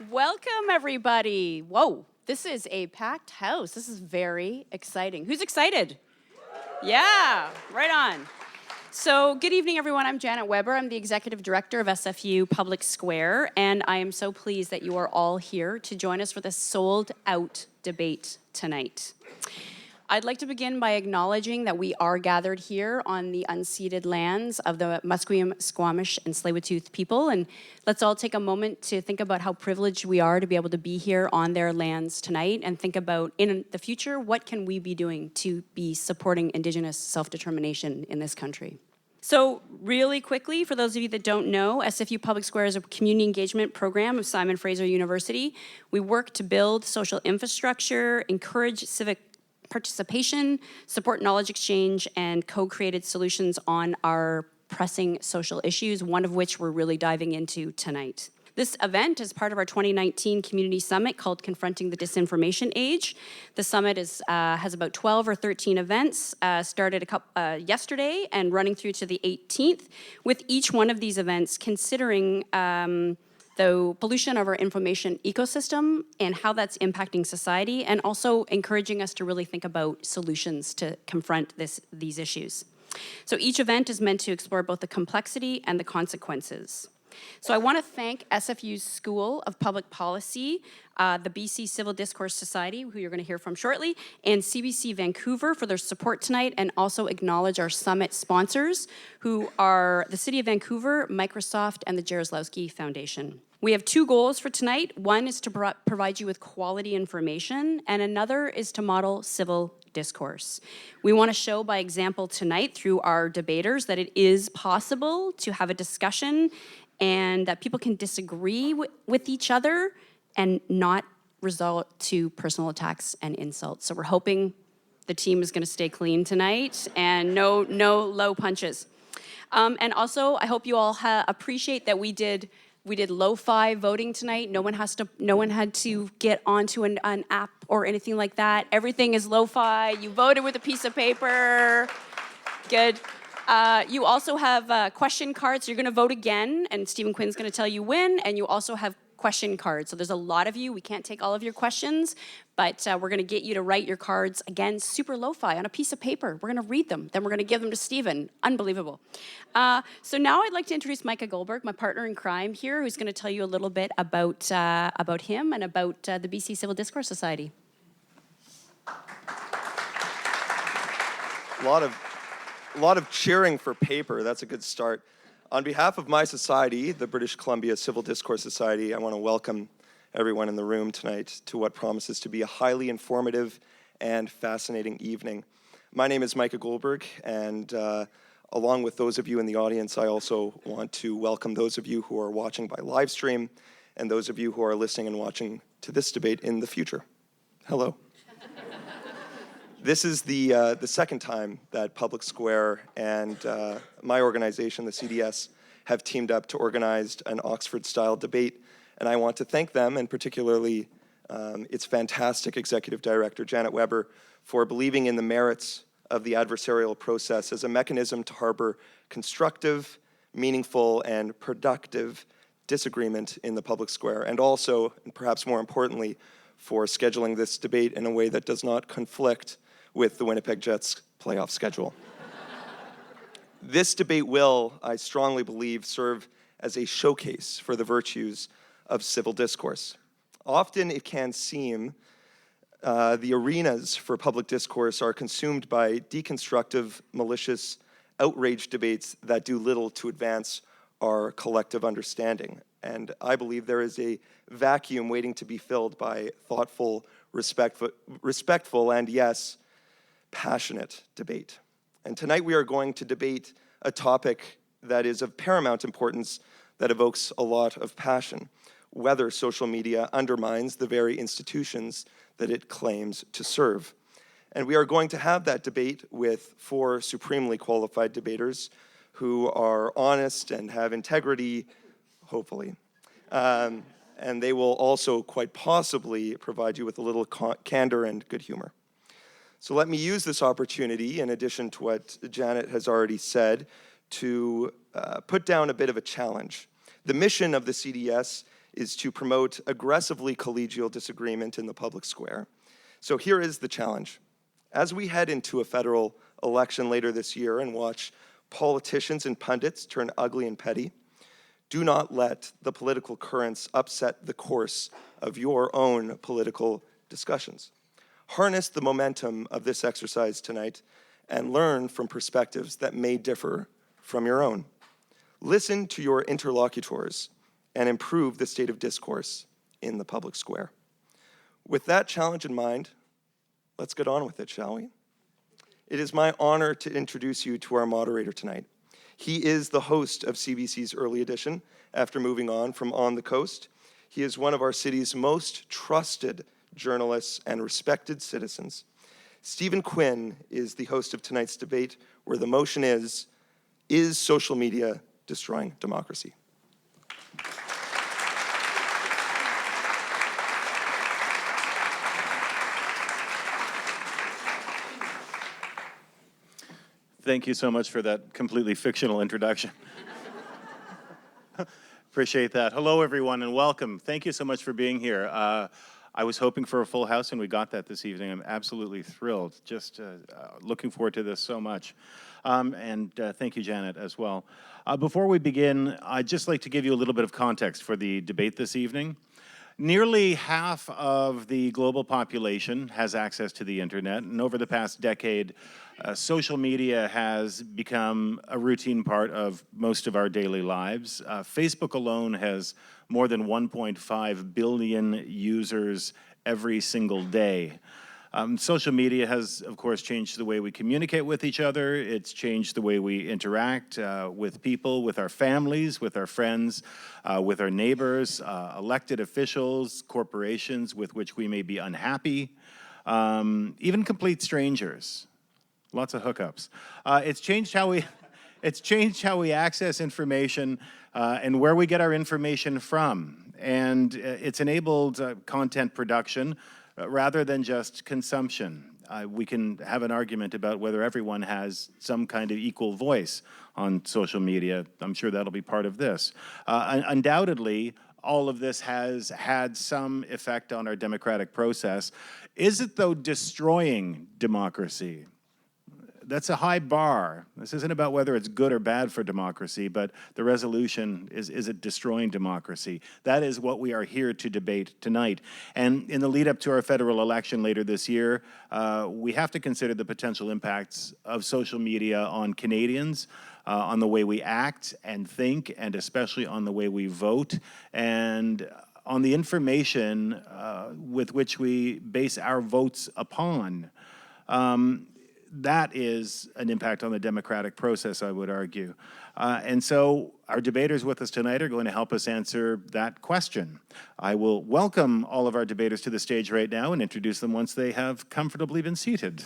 Welcome, everybody. Whoa, this is a packed house. This is very exciting. Who's excited? Yeah, right on. So, good evening, everyone. I'm Janet Weber. I'm the Executive Director of SFU Public Square, and I am so pleased that you are all here to join us for this sold-out debate tonight. I'd like to begin by acknowledging that we are gathered here on the unceded lands of the Musqueam, Squamish, and Tsleil-Waututh people, and let's all take a moment to think about how privileged we are to be able to be here on their lands tonight, and think about, in the future, what can we be doing to be supporting Indigenous self-determination in this country. So really quickly, for those of you that don't know, SFU Public Square is a community engagement program of Simon Fraser University. We work to build social infrastructure, encourage civic participation, support knowledge exchange, and co-created solutions on our pressing social issues, one of which we're really diving into tonight. This event is part of our 2019 community summit called Confronting the Disinformation Age. The summit has about 12 or 13 events, started yesterday and running through to the 18th, with each one of these events considering the pollution of our information ecosystem and how that's impacting society, and also encouraging us to really think about solutions to confront these issues. So each event is meant to explore both the complexity and the consequences. So I want to thank SFU's School of Public Policy, the BC Civil Discourse Society, who you're going to hear from shortly, and CBC Vancouver for their support tonight, and also acknowledge our summit sponsors, who are the City of Vancouver, Microsoft, and the Jaroslawski Foundation. We have two goals for tonight. One is to provide you with quality information, and another is to model civil discourse. We want to show by example tonight through our debaters that it is possible to have a discussion and that people can disagree with each other and not result to personal attacks and insults. So we're hoping the team is going to stay clean tonight and no low punches. And also, I hope you all appreciate that we did lo-fi voting tonight. No one had to get onto an app or anything like that. Everything is lo-fi. You voted with a piece of paper. Good. You also have question cards. You're going to vote again, and Stephen Quinn's going to tell you when, and you also have question cards. So there's a lot of you. We can't take all of your questions, but we're going to get you to write your cards, again, super lo-fi, on a piece of paper. We're going to read them. Then we're going to give them to Stephen. Unbelievable. So now I'd like to introduce Micah Goldberg, my partner in crime here, who's going to tell you a little bit about him and about the BC Civil Discourse Society. A lot of cheering for paper. That's a good start. On behalf of my society, the British Columbia Civil Discourse Society, I want to welcome everyone in the room tonight to what promises to be a highly informative and fascinating evening. My name is Micah Goldberg, and along with those of you in the audience, I also want to welcome those of you who are watching by live stream and those of you who are listening and watching to this debate in the future. Hello. This is the second time that Public Square and my organization, the CDS, have teamed up to organize an Oxford-style debate, and I want to thank them, and particularly its fantastic executive director, Janet Weber, for believing in the merits of the adversarial process as a mechanism to harbor constructive, meaningful, and productive disagreement in the public square, and also, and perhaps more importantly, for scheduling this debate in a way that does not conflict with the Winnipeg Jets playoff schedule. This debate will, I strongly believe, serve as a showcase for the virtues of civil discourse. Often it can seem the arenas for public discourse are consumed by deconstructive, malicious, outrage debates that do little to advance our collective understanding. And I believe there is a vacuum waiting to be filled by thoughtful, respectful, and yes, passionate debate. And tonight we are going to debate a topic that is of paramount importance, that evokes a lot of passion: whether social media undermines the very institutions that it claims to serve. And we are going to have that debate with four supremely qualified debaters who are honest and have integrity, hopefully. And they will also quite possibly provide you with a little candor and good humor. So let me use this opportunity, in addition to what Janet has already said, to put down a bit of a challenge. The mission of the CDS is to promote aggressively collegial disagreement in the public square. So here is the challenge. As we head into a federal election later this year and watch politicians and pundits turn ugly and petty, do not let the political currents upset the course of your own political discussions. Harness the momentum of this exercise tonight and learn from perspectives that may differ from your own. Listen to your interlocutors and improve the state of discourse in the public square. With that challenge in mind, let's get on with it, shall we? It is my honor to introduce you to our moderator tonight. He is the host of CBC's Early Edition after moving on from On the Coast. He is one of our city's most trusted journalists and respected citizens. Stephen Quinn is the host of tonight's debate, where the motion is social media destroying democracy? Thank you so much for that completely fictional introduction. Appreciate that. Hello, everyone, and welcome. Thank you so much for being here. I was hoping for a full house, and we got that this evening. I'm absolutely thrilled. Just looking forward to this so much. And thank you, Janet, as well. Before we begin, I'd just like to give you a little bit of context for the debate this evening. Nearly half of the global population has access to the internet, and over the past decade, social media has become a routine part of most of our daily lives. Facebook alone has more than 1.5 billion users every single day. Social media has, of course, changed the way we communicate with each other. It's changed the way we interact with people, with our families, with our friends, with our neighbors, elected officials, corporations with which we may be unhappy, even complete strangers. Lots of hookups. It's changed how we access information and where we get our information from. And it's enabled content production rather than just consumption. We can have an argument about whether everyone has some kind of equal voice on social media. I'm sure that'll be part of this. Undoubtedly, all of this has had some effect on our democratic process. Is it, though, destroying democracy? That's a high bar. This isn't about whether it's good or bad for democracy, but the resolution is it destroying democracy? That is what we are here to debate tonight. And in the lead up to our federal election later this year, we have to consider the potential impacts of social media on Canadians, on the way we act and think, and especially on the way we vote, and on the information with which we base our votes upon. That is an impact on the democratic process, I would argue. And so our debaters with us tonight are going to help us answer that question. I will welcome all of our debaters to the stage right now and introduce them once they have comfortably been seated.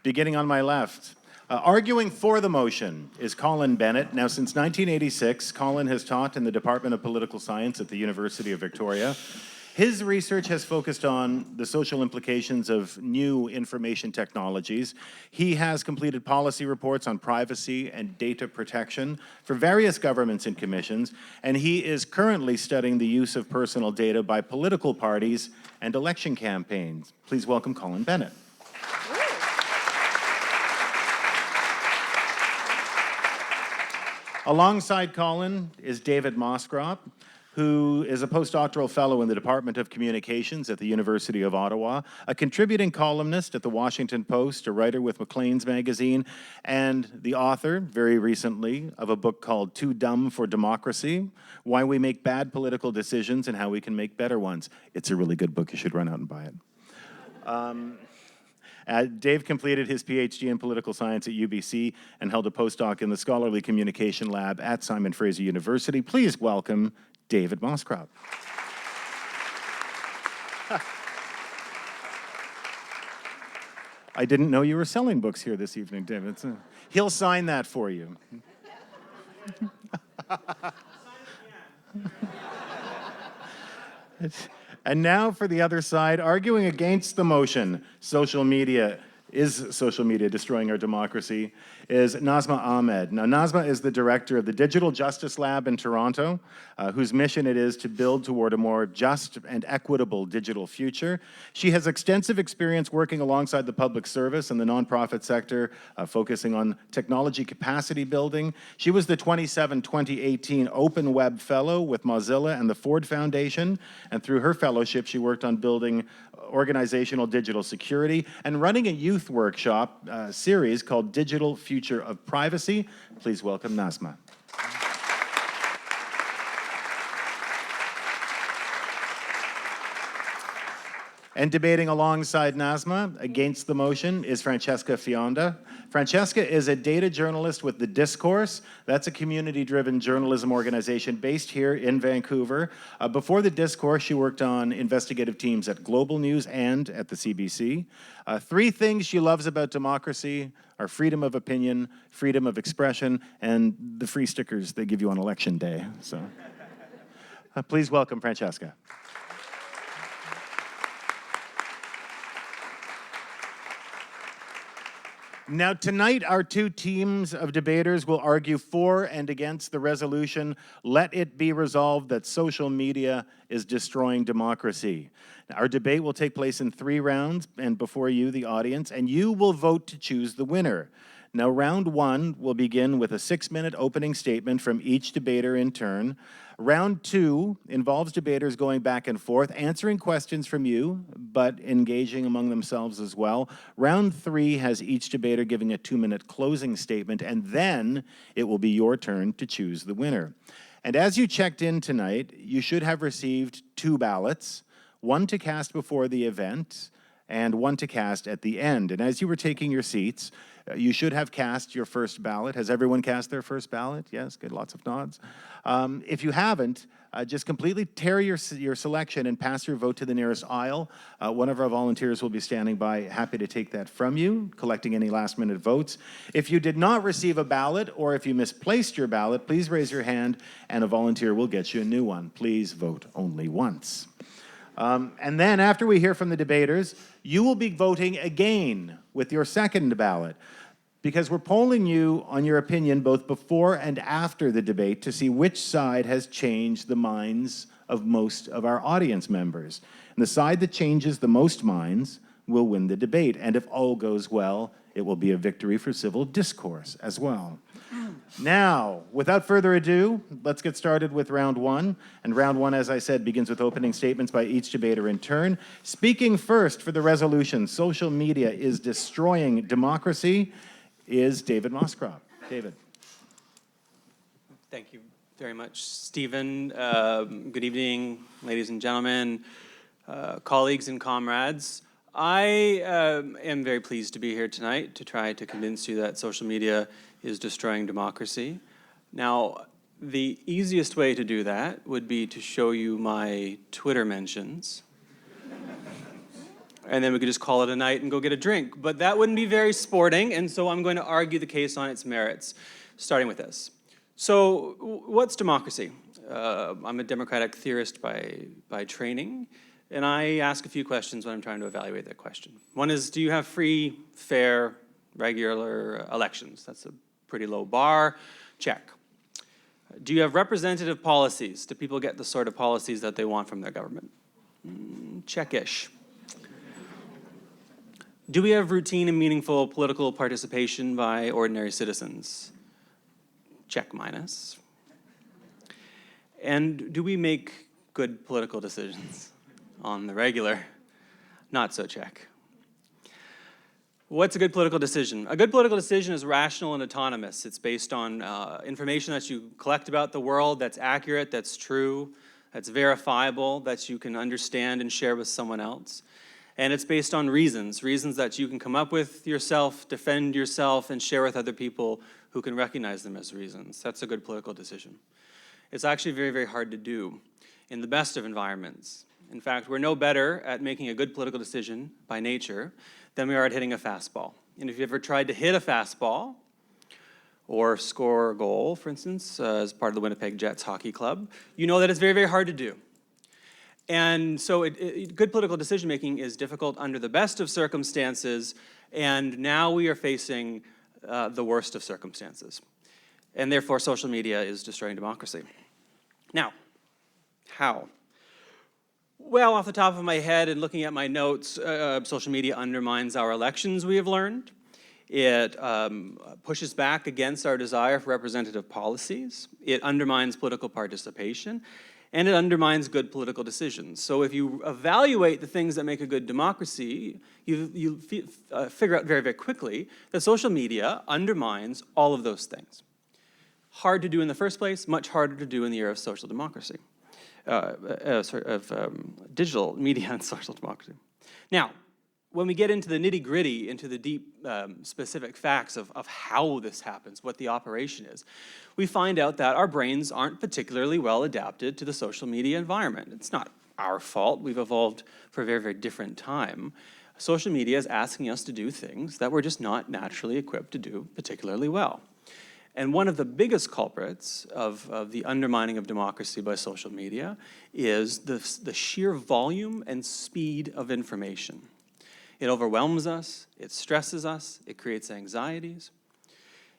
Beginning on my left. Arguing for the motion is Colin Bennett. Now, since 1986, Colin has taught in the Department of Political Science at the University of Victoria. His research has focused on the social implications of new information technologies. He has completed policy reports on privacy and data protection for various governments and commissions, and he is currently studying the use of personal data by political parties and election campaigns. Please welcome Colin Bennett. Alongside Colin is David Moscrop, who is a postdoctoral fellow in the Department of Communications at the University of Ottawa, a contributing columnist at the Washington Post, a writer with Maclean's magazine, and the author, very recently, of a book called Too Dumb for Democracy, Why We Make Bad Political Decisions and How We Can Make Better Ones. It's a really good book. You should run out and buy it. Dave completed his PhD in political science at UBC and held a postdoc in the Scholarly Communication Lab at Simon Fraser University. Please welcome David Moscrop. I didn't know you were selling books here this evening, David. He'll sign that for you. And now for the other side, arguing against the motion, is social media destroying our democracy, is Nazma Ahmed. Now, Nazma is the director of the Digital Justice Lab in Toronto, whose mission it is to build toward a more just and equitable digital future. She has extensive experience working alongside the public service and the nonprofit sector, focusing on technology capacity building. She was the 2018 Open Web Fellow with Mozilla and the Ford Foundation, and through her fellowship, she worked on building organizational digital security and running a youth workshop series called Digital Future of Privacy. Please welcome Nazma. And debating alongside Nazma against the motion is Francesca Fionda. Francesca is a data journalist with The Discourse. That's a community-driven journalism organization based here in Vancouver. Before The Discourse, she worked on investigative teams at Global News and at the CBC. Three things she loves about democracy are freedom of opinion, freedom of expression, and the free stickers they give you on Election Day. So, please welcome Francesca. Now, tonight, our two teams of debaters will argue for and against the resolution, "Let it be resolved that social media is destroying democracy." Now, our debate will take place in 3 rounds, and before you, the audience, and you will vote to choose the winner. Now, round 1 will begin with a 6-minute opening statement from each debater in turn. Round 2 involves debaters going back and forth, answering questions from you, but engaging among themselves as well. Round 3 has each debater giving a 2-minute closing statement, and then it will be your turn to choose the winner. And as you checked in tonight, you should have received 2 ballots, one to cast before the event and one to cast at the end. And as you were taking your seats, you should have cast your first ballot. Has everyone cast their first ballot? Yes, good, lots of nods. If you haven't, just completely tear your selection and pass your vote to the nearest aisle. One of our volunteers will be standing by, happy to take that from you, collecting any last-minute votes. If you did not receive a ballot, or if you misplaced your ballot, please raise your hand, and a volunteer will get you a new one. Please vote only once. And then after we hear from the debaters, you will be voting again with your second ballot, because we're polling you on your opinion both before and after the debate to see which side has changed the minds of most of our audience members. And the side that changes the most minds will win the debate. And if all goes well, it will be a victory for civil discourse as well. Now, without further ado, let's get started with round 1. And round 1, as I said, begins with opening statements by each debater in turn. Speaking first for the resolution, "Social media is destroying democracy," is David Moscrop. David. Thank you very much, Stephen. Good evening, ladies and gentlemen, colleagues and comrades. I am very pleased to be here tonight to try to convince you that social media is destroying democracy. Now, the easiest way to do that would be to show you my Twitter mentions. And then we could just call it a night and go get a drink. But that wouldn't be very sporting, and so I'm going to argue the case on its merits, starting with this. So, what's democracy? I'm a democratic theorist by training, and I ask a few questions when I'm trying to evaluate that question. One is, do you have free, fair, regular elections? That's a pretty low bar. Check. Do you have representative policies? Do people get the sort of policies that they want from their government? Check-ish. Do we have routine and meaningful political participation by ordinary citizens? Check minus. And do we make good political decisions on the regular? Not so check. What's a good political decision? A good political decision is rational and autonomous. It's based on information that you collect about the world that's accurate, that's true, that's verifiable, that you can understand and share with someone else. And it's based on reasons that you can come up with yourself, defend yourself, and share with other people who can recognize them as reasons. That's a good political decision. It's actually very, very hard to do in the best of environments. In fact, we're no better at making a good political decision by nature than we are at hitting a fastball. And if you ever tried to hit a fastball or score a goal, for instance, as part of the Winnipeg Jets hockey club, you know that it's very, very hard to do. And so good political decision-making is difficult under the best of circumstances, and now we are facing the worst of circumstances. And therefore, social media is destroying democracy. Now, how? Well, off the top of my head and looking at my notes, social media undermines our elections, we have learned. It pushes back against our desire for representative policies. It undermines political participation. And it undermines good political decisions. So if you evaluate the things that make a good democracy, you figure out very, very quickly that social media undermines all of those things. Hard to do in the first place, much harder to do in the era of social democracy, digital media and social democracy. Now, when we get into the nitty-gritty, into the deep specific facts of how this happens, what the operation is, we find out that our brains aren't particularly well adapted to the social media environment. It's not our fault. We've evolved for a very, very different time. Social media is asking us to do things that we're just not naturally equipped to do particularly well. And one of the biggest culprits of the undermining of democracy by social media is the sheer volume and speed of information. It overwhelms us, it stresses us, it creates anxieties.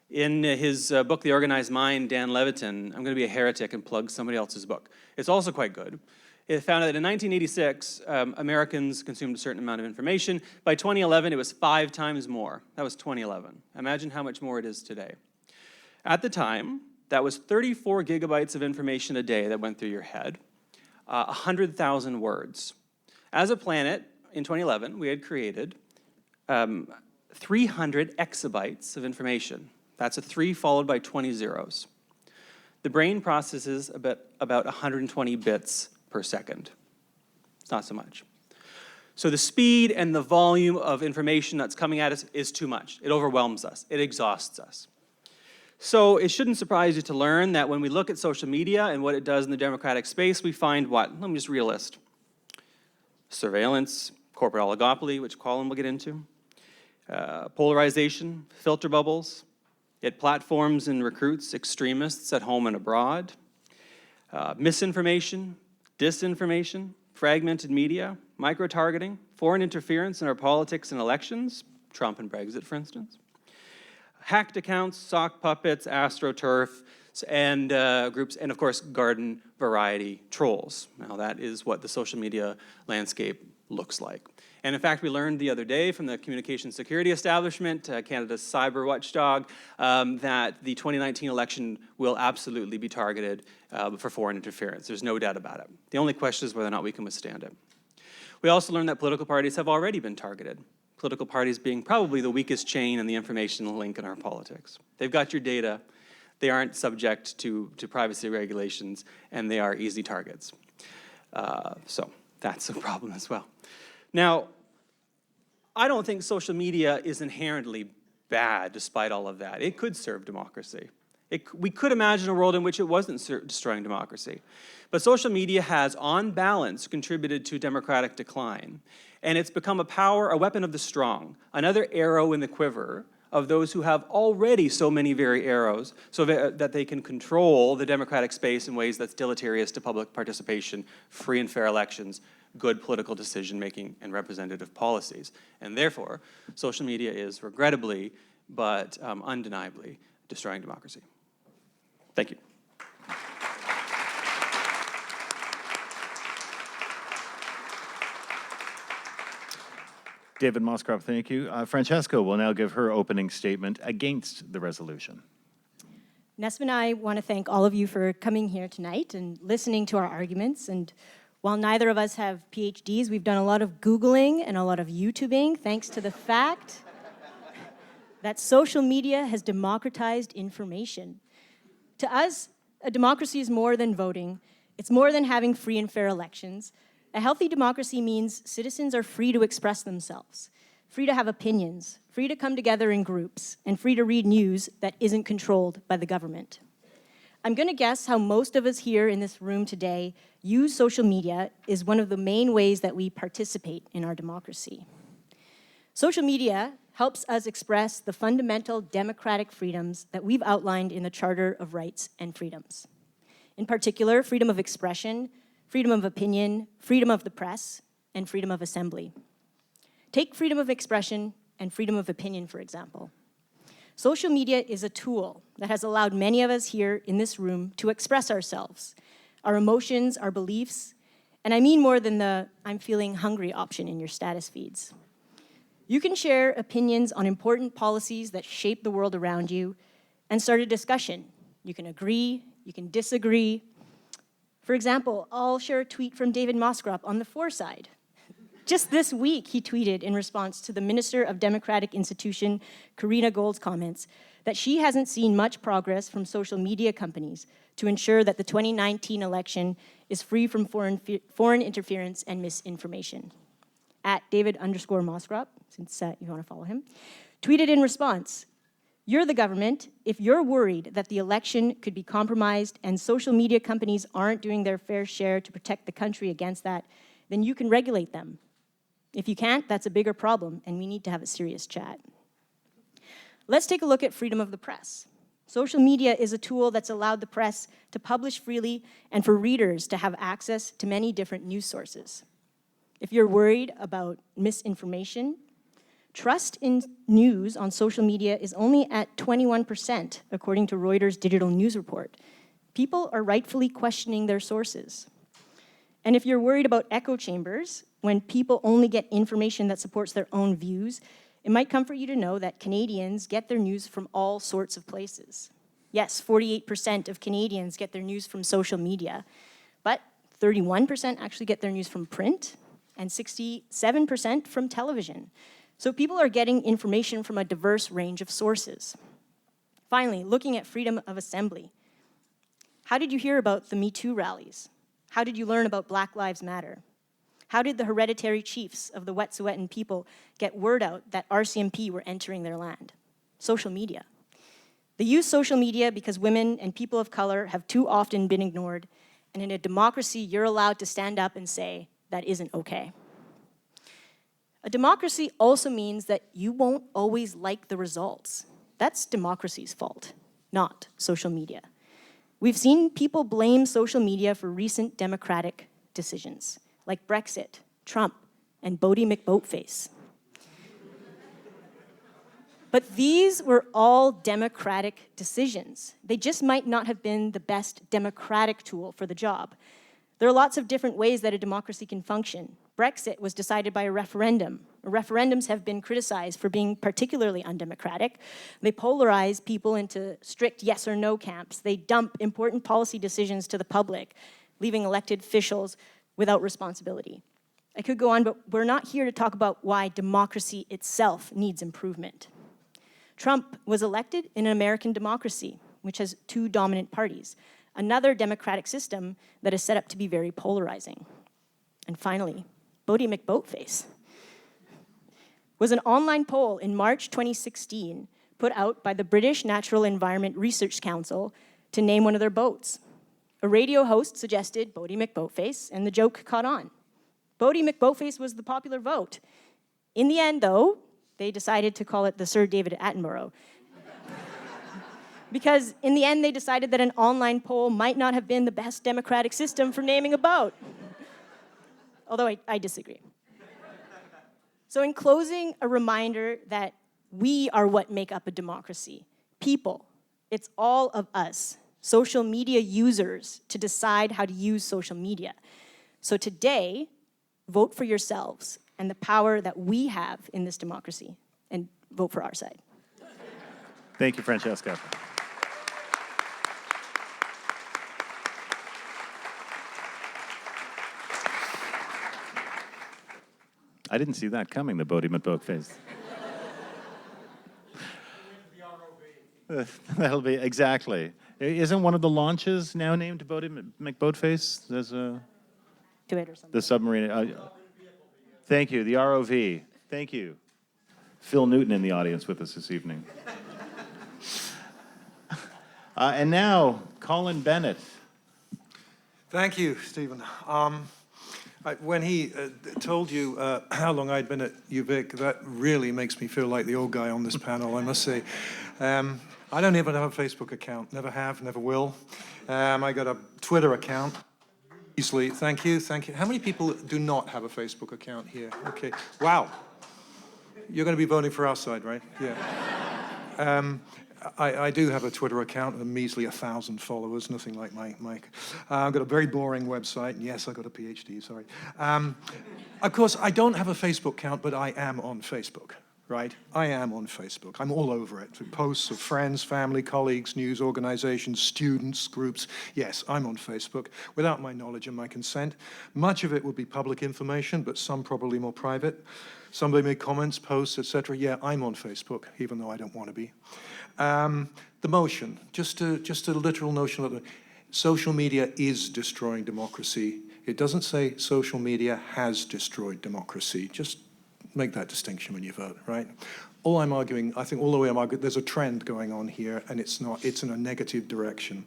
In his book, The Organized Mind, Dan Levitin, I'm going to be a heretic and plug somebody else's book. It's also quite good. It found that in 1986, Americans consumed a certain amount of information. By 2011, it was 5 times more. That was 2011. Imagine how much more it is today. At the time, that was 34 gigabytes of information a day that went through your head, 100,000 words. As a planet, in 2011, we had created 300 exabytes of information. That's a 3 followed by 20 zeros. The brain processes about 120 bits per second. It's not so much. So the speed and the volume of information that's coming at us is too much. It overwhelms us. It exhausts us. So it shouldn't surprise you to learn that when we look at social media and what it does in the democratic space, we find what? Let me just read a list. Surveillance, corporate oligopoly, which Colin will get into, polarization, filter bubbles. It platforms and recruits extremists at home and abroad, misinformation, disinformation, fragmented media, micro-targeting, foreign interference in our politics and elections, Trump and Brexit, for instance, hacked accounts, sock puppets, AstroTurf, and groups, and of course, garden variety trolls. Now that is what the social media landscape looks like. And in fact, we learned the other day from the Communications Security Establishment, Canada's cyber watchdog, that the 2019 election will absolutely be targeted for foreign interference. There's no doubt about it. The only question is whether or not we can withstand it. We also learned that political parties have already been targeted. Political parties being probably the weakest chain in the information link in our politics. They've got your data, they aren't subject to privacy regulations, and they are easy targets. So that's a problem as well. Now, I don't think social media is inherently bad despite all of that. It could serve democracy. We could imagine a world in which it wasn't destroying democracy. But social media has, on balance, contributed to democratic decline. And it's become a weapon of the strong, another arrow in the quiver of those who have already so many very arrows, so that they can control the democratic space in ways that's deleterious to public participation, free and fair elections, good political decision-making, and representative policies. And therefore, social media is regrettably, but undeniably, destroying democracy. Thank you. David Moscrop, thank you. Francesco will now give her opening statement against the resolution. Nesma and I want to thank all of you for coming here tonight and listening to our arguments. And while neither of us have PhDs, we've done a lot of Googling and a lot of YouTubing, thanks to the fact that social media has democratized information. To us, a democracy is more than voting. It's more than having free and fair elections. A healthy democracy means citizens are free to express themselves, free to have opinions, free to come together in groups, and free to read news that isn't controlled by the government. I'm going to guess how most of us here in this room today use social media is one of the main ways that we participate in our democracy. Social media helps us express the fundamental democratic freedoms that we've outlined in the Charter of Rights and Freedoms. In particular, freedom of expression, freedom of opinion, freedom of the press, and freedom of assembly. Take freedom of expression and freedom of opinion, for example. Social media is a tool that has allowed many of us here in this room to express ourselves, our emotions, our beliefs, and I mean more than the "I'm feeling hungry" option in your status feeds. You can share opinions on important policies that shape the world around you and start a discussion. You can agree, you can disagree. For example, I'll share a tweet from David Moskrop on the For side. Just this week, he tweeted in response to the Minister of Democratic Institution, Karina Gold's comments, that she hasn't seen much progress from social media companies to ensure that the 2019 election is free from foreign interference and misinformation. At David_Moskrop, since you want to follow him, tweeted in response, "You're the government. If you're worried that the election could be compromised and social media companies aren't doing their fair share to protect the country against that, then you can regulate them. If you can't, that's a bigger problem, and we need to have a serious chat." Let's take a look at freedom of the press. Social media is a tool that's allowed the press to publish freely and for readers to have access to many different news sources. If you're worried about misinformation, trust in news on social media is only at 21%, according to Reuters' digital news report. People are rightfully questioning their sources. And if you're worried about echo chambers, when people only get information that supports their own views, it might comfort you to know that Canadians get their news from all sorts of places. Yes, 48% of Canadians get their news from social media, but 31% actually get their news from print, and 67% from television. So people are getting information from a diverse range of sources. Finally, looking at freedom of assembly. How did you hear about the Me Too rallies? How did you learn about Black Lives Matter? How did the hereditary chiefs of the Wet'suwet'en people get word out that RCMP were entering their land? Social media. They use social media because women and people of color have too often been ignored, and in a democracy, you're allowed to stand up and say, that isn't okay. A democracy also means that you won't always like the results. That's democracy's fault, not social media. We've seen people blame social media for recent democratic decisions, like Brexit, Trump, and Bodie McBoatface. But these were all democratic decisions. They just might not have been the best democratic tool for the job. There are lots of different ways that a democracy can function. Brexit was decided by a referendum. Referendums have been criticized for being particularly undemocratic. They polarize people into strict yes or no camps. They dump important policy decisions to the public, leaving elected officials without responsibility. I could go on, but we're not here to talk about why democracy itself needs improvement. Trump was elected in an American democracy, which has two dominant parties, another democratic system that is set up to be very polarizing. And finally, Bodie McBoatface was an online poll in March 2016 put out by the British Natural Environment Research Council to name one of their boats. A radio host suggested Bodie McBoatface, and the joke caught on. Bodie McBoatface was the popular vote. In the end, though, they decided to call it the Sir David Attenborough. Because in the end, they decided that an online poll might not have been the best democratic system for naming a boat. Although I disagree. So in closing, a reminder that we are what make up a democracy. People, it's all of us, social media users, to decide how to use social media. So today, vote for yourselves and the power that we have in this democracy, and vote for our side. Thank you, Francesca. I didn't see that coming, the Bodie McBoatface. That'll be, exactly. Isn't one of the launches now named Bodie McBoatface? There's a... Do it or something. The submarine. Thank you, the ROV. Thank you. Phil Newton in the audience with us this evening. And now, Colin Bennett. Thank you, Stephen. When he told you how long I'd been at UVic, that really makes me feel like the old guy on this panel, I must say. I don't even have a Facebook account. Never have, never will. I got a Twitter account. Easily, thank you, thank you. How many people do not have a Facebook account here? Okay, wow. You're going to be voting for our side, right? Yeah. I do have a Twitter account, a measly 1,000 followers, nothing like Mike. I've got a very boring website. Yes, I got a PhD, sorry. Of course, I don't have a Facebook account, but I am on Facebook, right? I am on Facebook. I'm all over it. With posts of friends, family, colleagues, news organizations, students, groups. Yes, I'm on Facebook without my knowledge and my consent. Much of it will be public information, but some probably more private. Somebody made comments, posts, etc. Yeah, I'm on Facebook, even though I don't want to be. The motion, just a literal notion of it. Social media is destroying democracy. It doesn't say social media has destroyed democracy. Just make that distinction when you vote, right? All I'm arguing, I think all the way I'm arguing, there's a trend going on here, and it's in a negative direction.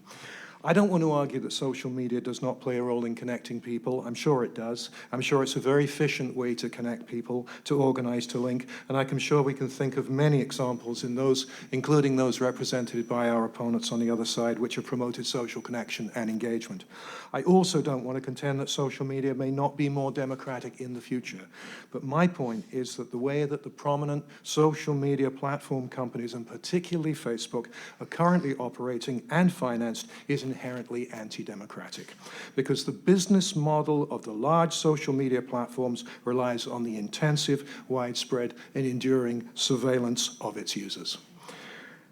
I don't want to argue that social media does not play a role in connecting people. I'm sure it does. I'm sure it's a very efficient way to connect people, to organize, to link, and I'm sure we can think of many examples in those, including those represented by our opponents on the other side, which have promoted social connection and engagement. I also don't want to contend that social media may not be more democratic in the future. But my point is that the way that the prominent social media platform companies, and particularly Facebook, are currently operating and financed is inherently anti-democratic, because the business model of the large social media platforms relies on the intensive, widespread, and enduring surveillance of its users.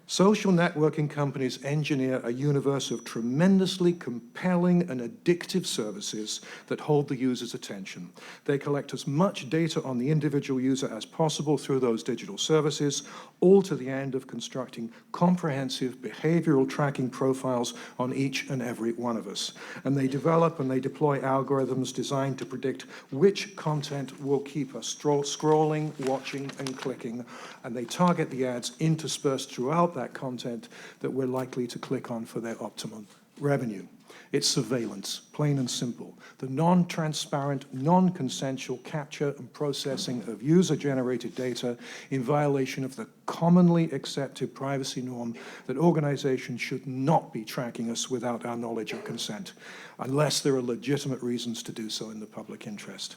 Social networking companies engineer a universe of tremendously compelling and addictive services that hold the user's attention. They collect as much data on the individual user as possible through those digital services, all to the end of constructing comprehensive behavioral tracking profiles on each and every one of us. And they develop and they deploy algorithms designed to predict which content will keep us scrolling, watching, and clicking, and they target the ads interspersed throughout that content that we're likely to click on for their optimum revenue. It's surveillance, plain and simple. The non-transparent, non-consensual capture and processing of user-generated data in violation of the commonly accepted privacy norm that organizations should not be tracking us without our knowledge or consent, unless there are legitimate reasons to do so in the public interest.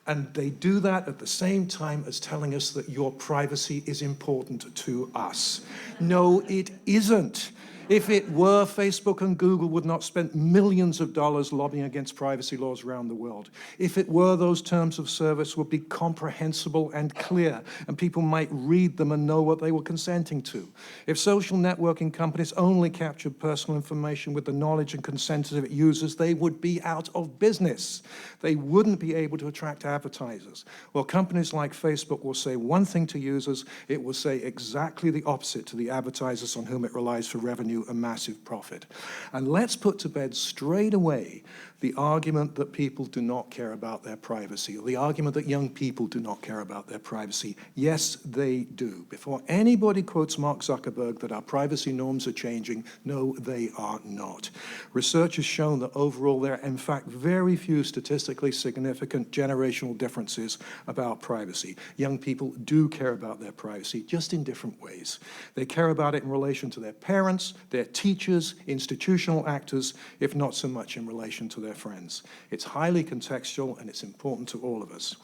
And they do that at the same time as telling us that your privacy is important to us. No, it isn't. If it were, Facebook and Google would not spend millions of dollars lobbying against privacy laws around the world. If it were, those terms of service would be comprehensible and clear, and people might read them and know what they were consenting to. If social networking companies only captured personal information with the knowledge and consent of its users, they would be out of business. They wouldn't be able to attract advertisers. Well, companies like Facebook will say one thing to users, it will say exactly the opposite to the advertisers on whom it relies for revenue a massive profit. And let's put to bed straight away the argument that people do not care about their privacy, or the argument that young people do not care about their privacy. Yes, they do. Before anybody quotes Mark Zuckerberg that our privacy norms are changing, no, they are not. Research has shown that overall there are, in fact, very few statistically significant generational differences about privacy. Young people do care about their privacy, just in different ways. They care about it in relation to their parents, their teachers, institutional actors, if not so much in relation to their friends. It's highly contextual and it's important to all of us.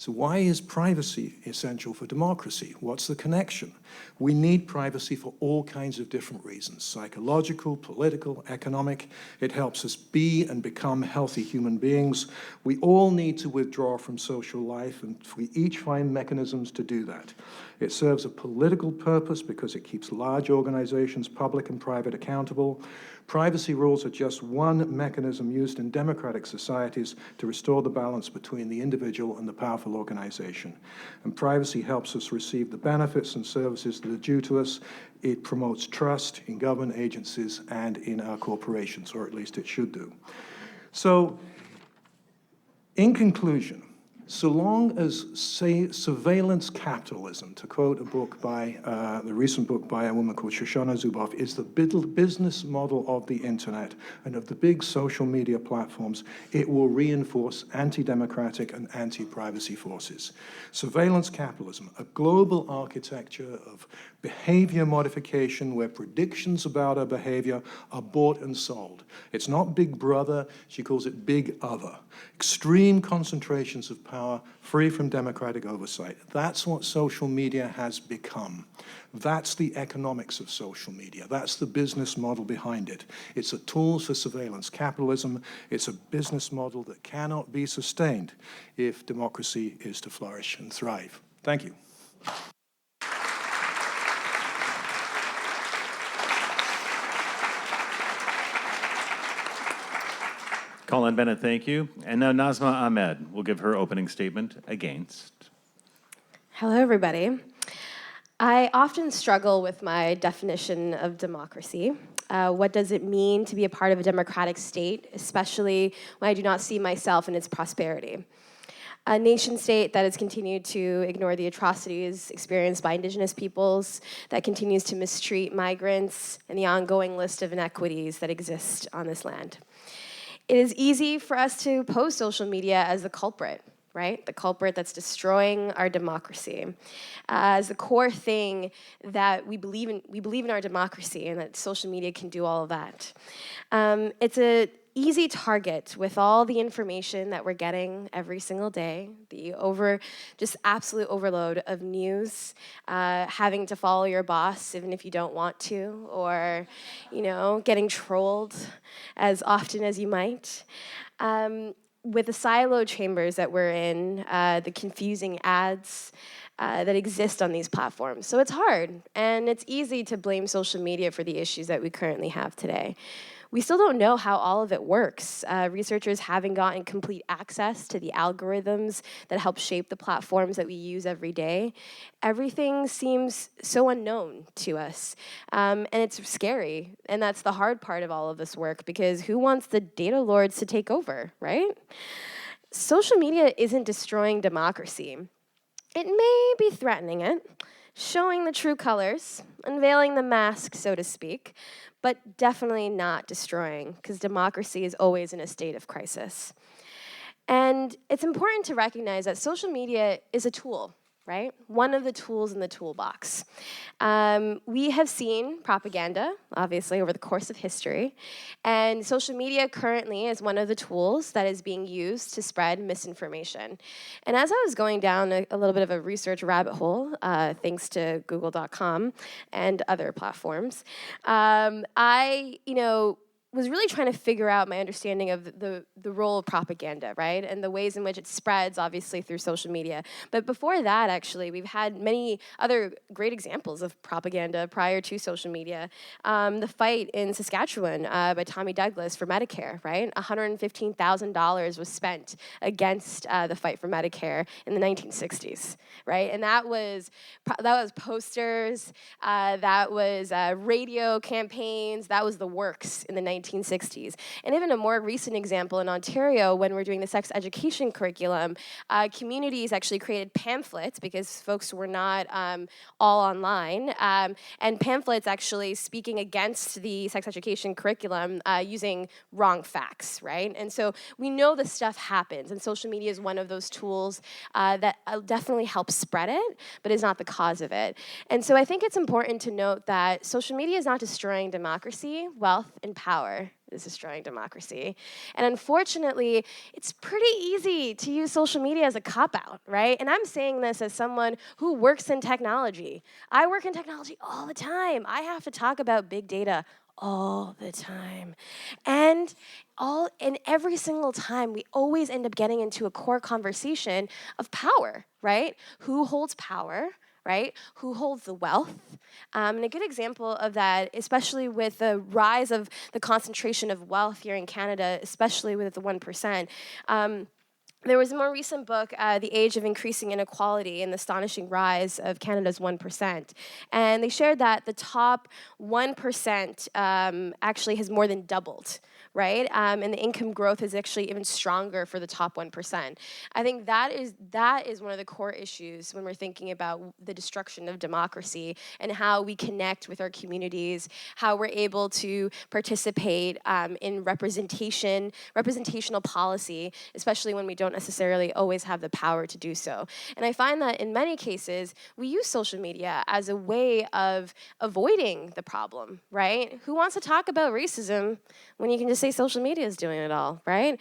So why is privacy essential for democracy? What's the connection? We need privacy for all kinds of different reasons: psychological, political, economic. It helps us be and become healthy human beings. We all need to withdraw from social life, and we each find mechanisms to do that. It serves a political purpose because it keeps large organizations, public and private, accountable. Privacy rules are just one mechanism used in democratic societies to restore the balance between the individual and the powerful organization. And privacy helps us receive the benefits and services that are due to us. It promotes trust in government agencies and in our corporations, or at least it should do. So, in conclusion, So long as, say, surveillance capitalism, to quote a book by, the recent book by a woman called Shoshana Zuboff, is the business model of the internet and of the big social media platforms, it will reinforce anti-democratic and anti-privacy forces. Surveillance capitalism, a global architecture of behavior modification where predictions about our behavior are bought and sold. It's not Big Brother, she calls it Big Other. Extreme concentrations of power, free from democratic oversight. That's what social media has become. That's the economics of social media. That's the business model behind it. It's a tool for surveillance capitalism. It's a business model that cannot be sustained if democracy is to flourish and thrive. Thank you. Colin Bennett, thank you. And now Nazma Ahmed will give her opening statement against. Hello, everybody. I often struggle with my definition of democracy. What does it mean to be a part of a democratic state, especially when I do not see myself in its prosperity? A nation state that has continued to ignore the atrocities experienced by indigenous peoples, that continues to mistreat migrants, and the ongoing list of inequities that exist on this land. It is easy for us to pose social media as the culprit, right? The culprit that's destroying our democracy, as the core thing that we believe in our democracy, and that social media can do all of that. It's an easy target with all the information that we're getting every single day, the just absolute overload of news, having to follow your boss even if you don't want to, or, getting trolled as often as you might. With the silo chambers that we're in, the confusing ads that exist on these platforms. So it's hard, and it's easy to blame social media for the issues that we currently have today. We still don't know how all of it works. Researchers haven't gotten complete access to the algorithms that help shape the platforms that we use every day. Everything seems so unknown to us, and it's scary. And that's the hard part of all of this work, because who wants the data lords to take over, right? Social media isn't destroying democracy. It may be threatening it, showing the true colors, unveiling the mask, so to speak, but definitely not destroying, because democracy is always in a state of crisis. And it's important to recognize that social media is a tool, right? One of the tools in the toolbox. We have seen propaganda, obviously, over the course of history, and social media currently is one of the tools that is being used to spread misinformation. And as I was going down a little bit of a research rabbit hole, thanks to Google.com and other platforms, I was really trying to figure out my understanding of the role of propaganda, right? And the ways in which it spreads, obviously, through social media. But before that, actually, we've had many other great examples of propaganda prior to social media. The fight in Saskatchewan by Tommy Douglas for Medicare, right? $115,000 was spent against the fight for Medicare in the 1960s, right? And that was posters, that was radio campaigns, that was the works in the 1960s. And even a more recent example in Ontario, when we're doing the sex education curriculum, communities actually created pamphlets, because folks were not all online, and pamphlets actually speaking against the sex education curriculum using wrong facts, right? And so we know this stuff happens, and social media is one of those tools that definitely helps spread it, but is not the cause of it. And so I think it's important to note that social media is not destroying democracy, wealth, and power. Is destroying democracy. And unfortunately, it's pretty easy to use social media as a cop-out, right? And I'm saying this as someone who works in technology. I work in technology all the time. I have to talk about big data all the time. And every single time, we always end up getting into a core conversation of power, right? Who holds power? Right? Who holds the wealth? And a good example of that, especially with the rise of the concentration of wealth here in Canada, especially with the 1%, there was a more recent book, The Age of Increasing Inequality and the Astonishing Rise of Canada's 1%. And they shared that the top 1% actually has more than doubled, right? And the income growth is actually even stronger for the top 1%. I think that is one of the core issues when we're thinking about the destruction of democracy and how we connect with our communities, how we're able to participate in representational policy, especially when we don't necessarily always have the power to do so. And I find that in many cases, we use social media as a way of avoiding the problem, right? Who wants to talk about racism when you can just say social media is doing it all, right?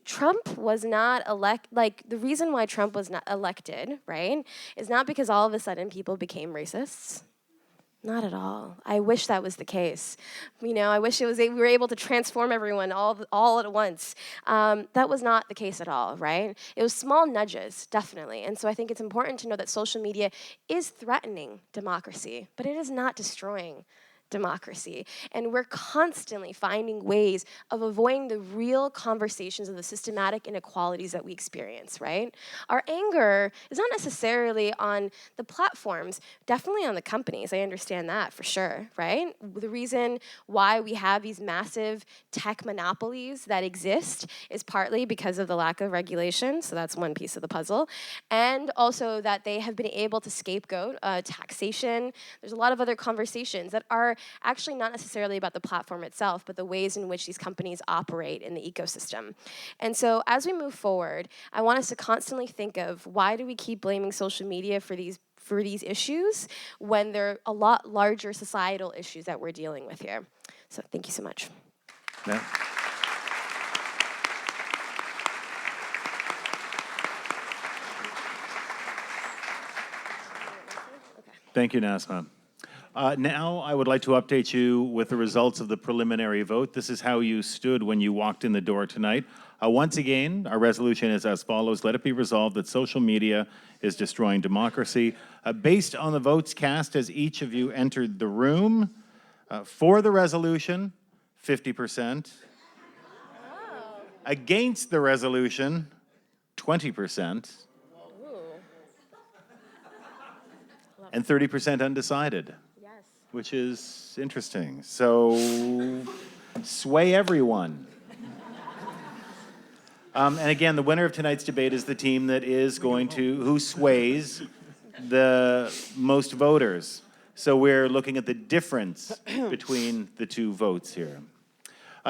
Trump was not the reason why Trump was not elected, right, is not because all of a sudden people became racists. Not at all. I wish that was the case. I wish we were able to transform everyone all at once. That was not the case at all, right? It was small nudges, definitely. And so I think it's important to know that social media is threatening democracy, but it is not destroying democracy. And we're constantly finding ways of avoiding the real conversations of the systematic inequalities that we experience, right? Our anger is not necessarily on the platforms, definitely on the companies. I understand that for sure, right? The reason why we have these massive tech monopolies that exist is partly because of the lack of regulation, so that's one piece of the puzzle, and also that they have been able to scapegoat taxation. There's a lot of other conversations that are actually not necessarily about the platform itself, but the ways in which these companies operate in the ecosystem. And so as we move forward, I want us to constantly think of why do we keep blaming social media for these issues when there are a lot larger societal issues that we're dealing with here. So thank you so much. Yeah. Thank you, Nasma. Now I would like to update you with the results of the preliminary vote. This is how you stood when you walked in the door tonight. Once again, our resolution is as follows. Let it be resolved that social media is destroying democracy. Based on the votes cast as each of you entered the room, for the resolution, 50%. Against the resolution, 20%. And 30% undecided. Which is interesting. So, sway everyone. And again, the winner of tonight's debate is the team that is who sways the most voters. So we're looking at the difference between the two votes here.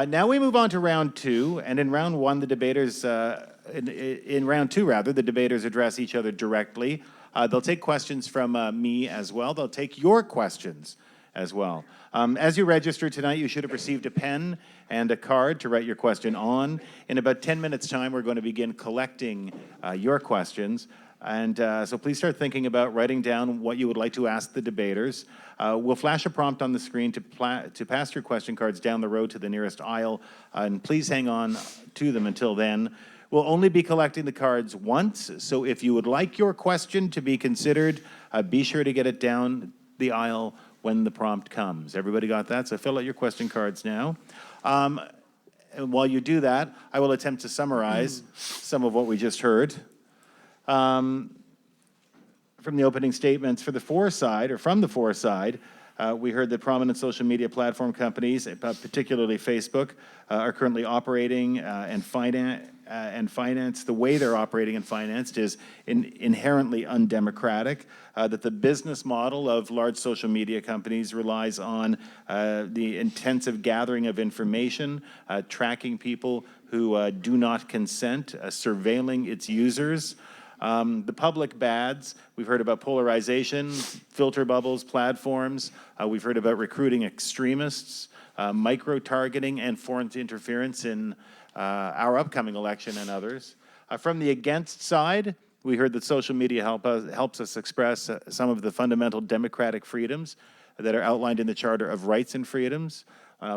Now we move on to round two, and in round one, the debaters, in round two rather, the debaters address each other directly. They'll take questions from me as well. They'll take your questions as well. As you registered tonight, you should have received a pen and a card to write your question on. In about 10 minutes' time, we're going to begin collecting your questions. And so please start thinking about writing down what you would like to ask the debaters. We'll flash a prompt on the screen to pass your question cards down the road to the nearest aisle, and please hang on to them until then. We'll only be collecting the cards once, so if you would like your question to be considered, be sure to get it down the aisle when the prompt comes. Everybody got that? So fill out your question cards now. And while you do that, I will attempt to summarize some of what we just heard. From the opening statements from the for side, we heard that prominent social media platform companies, particularly Facebook, are currently operating and finance. The way they're operating and financed is inherently undemocratic. That the business model of large social media companies relies on the intensive gathering of information, tracking people who do not consent, surveilling its users. The public bads, we've heard about polarization, filter bubbles, platforms. We've heard about recruiting extremists, micro-targeting, and foreign interference in our upcoming election and others. From the against side, we heard that social media helps us express some of the fundamental democratic freedoms that are outlined in the Charter of Rights and Freedoms.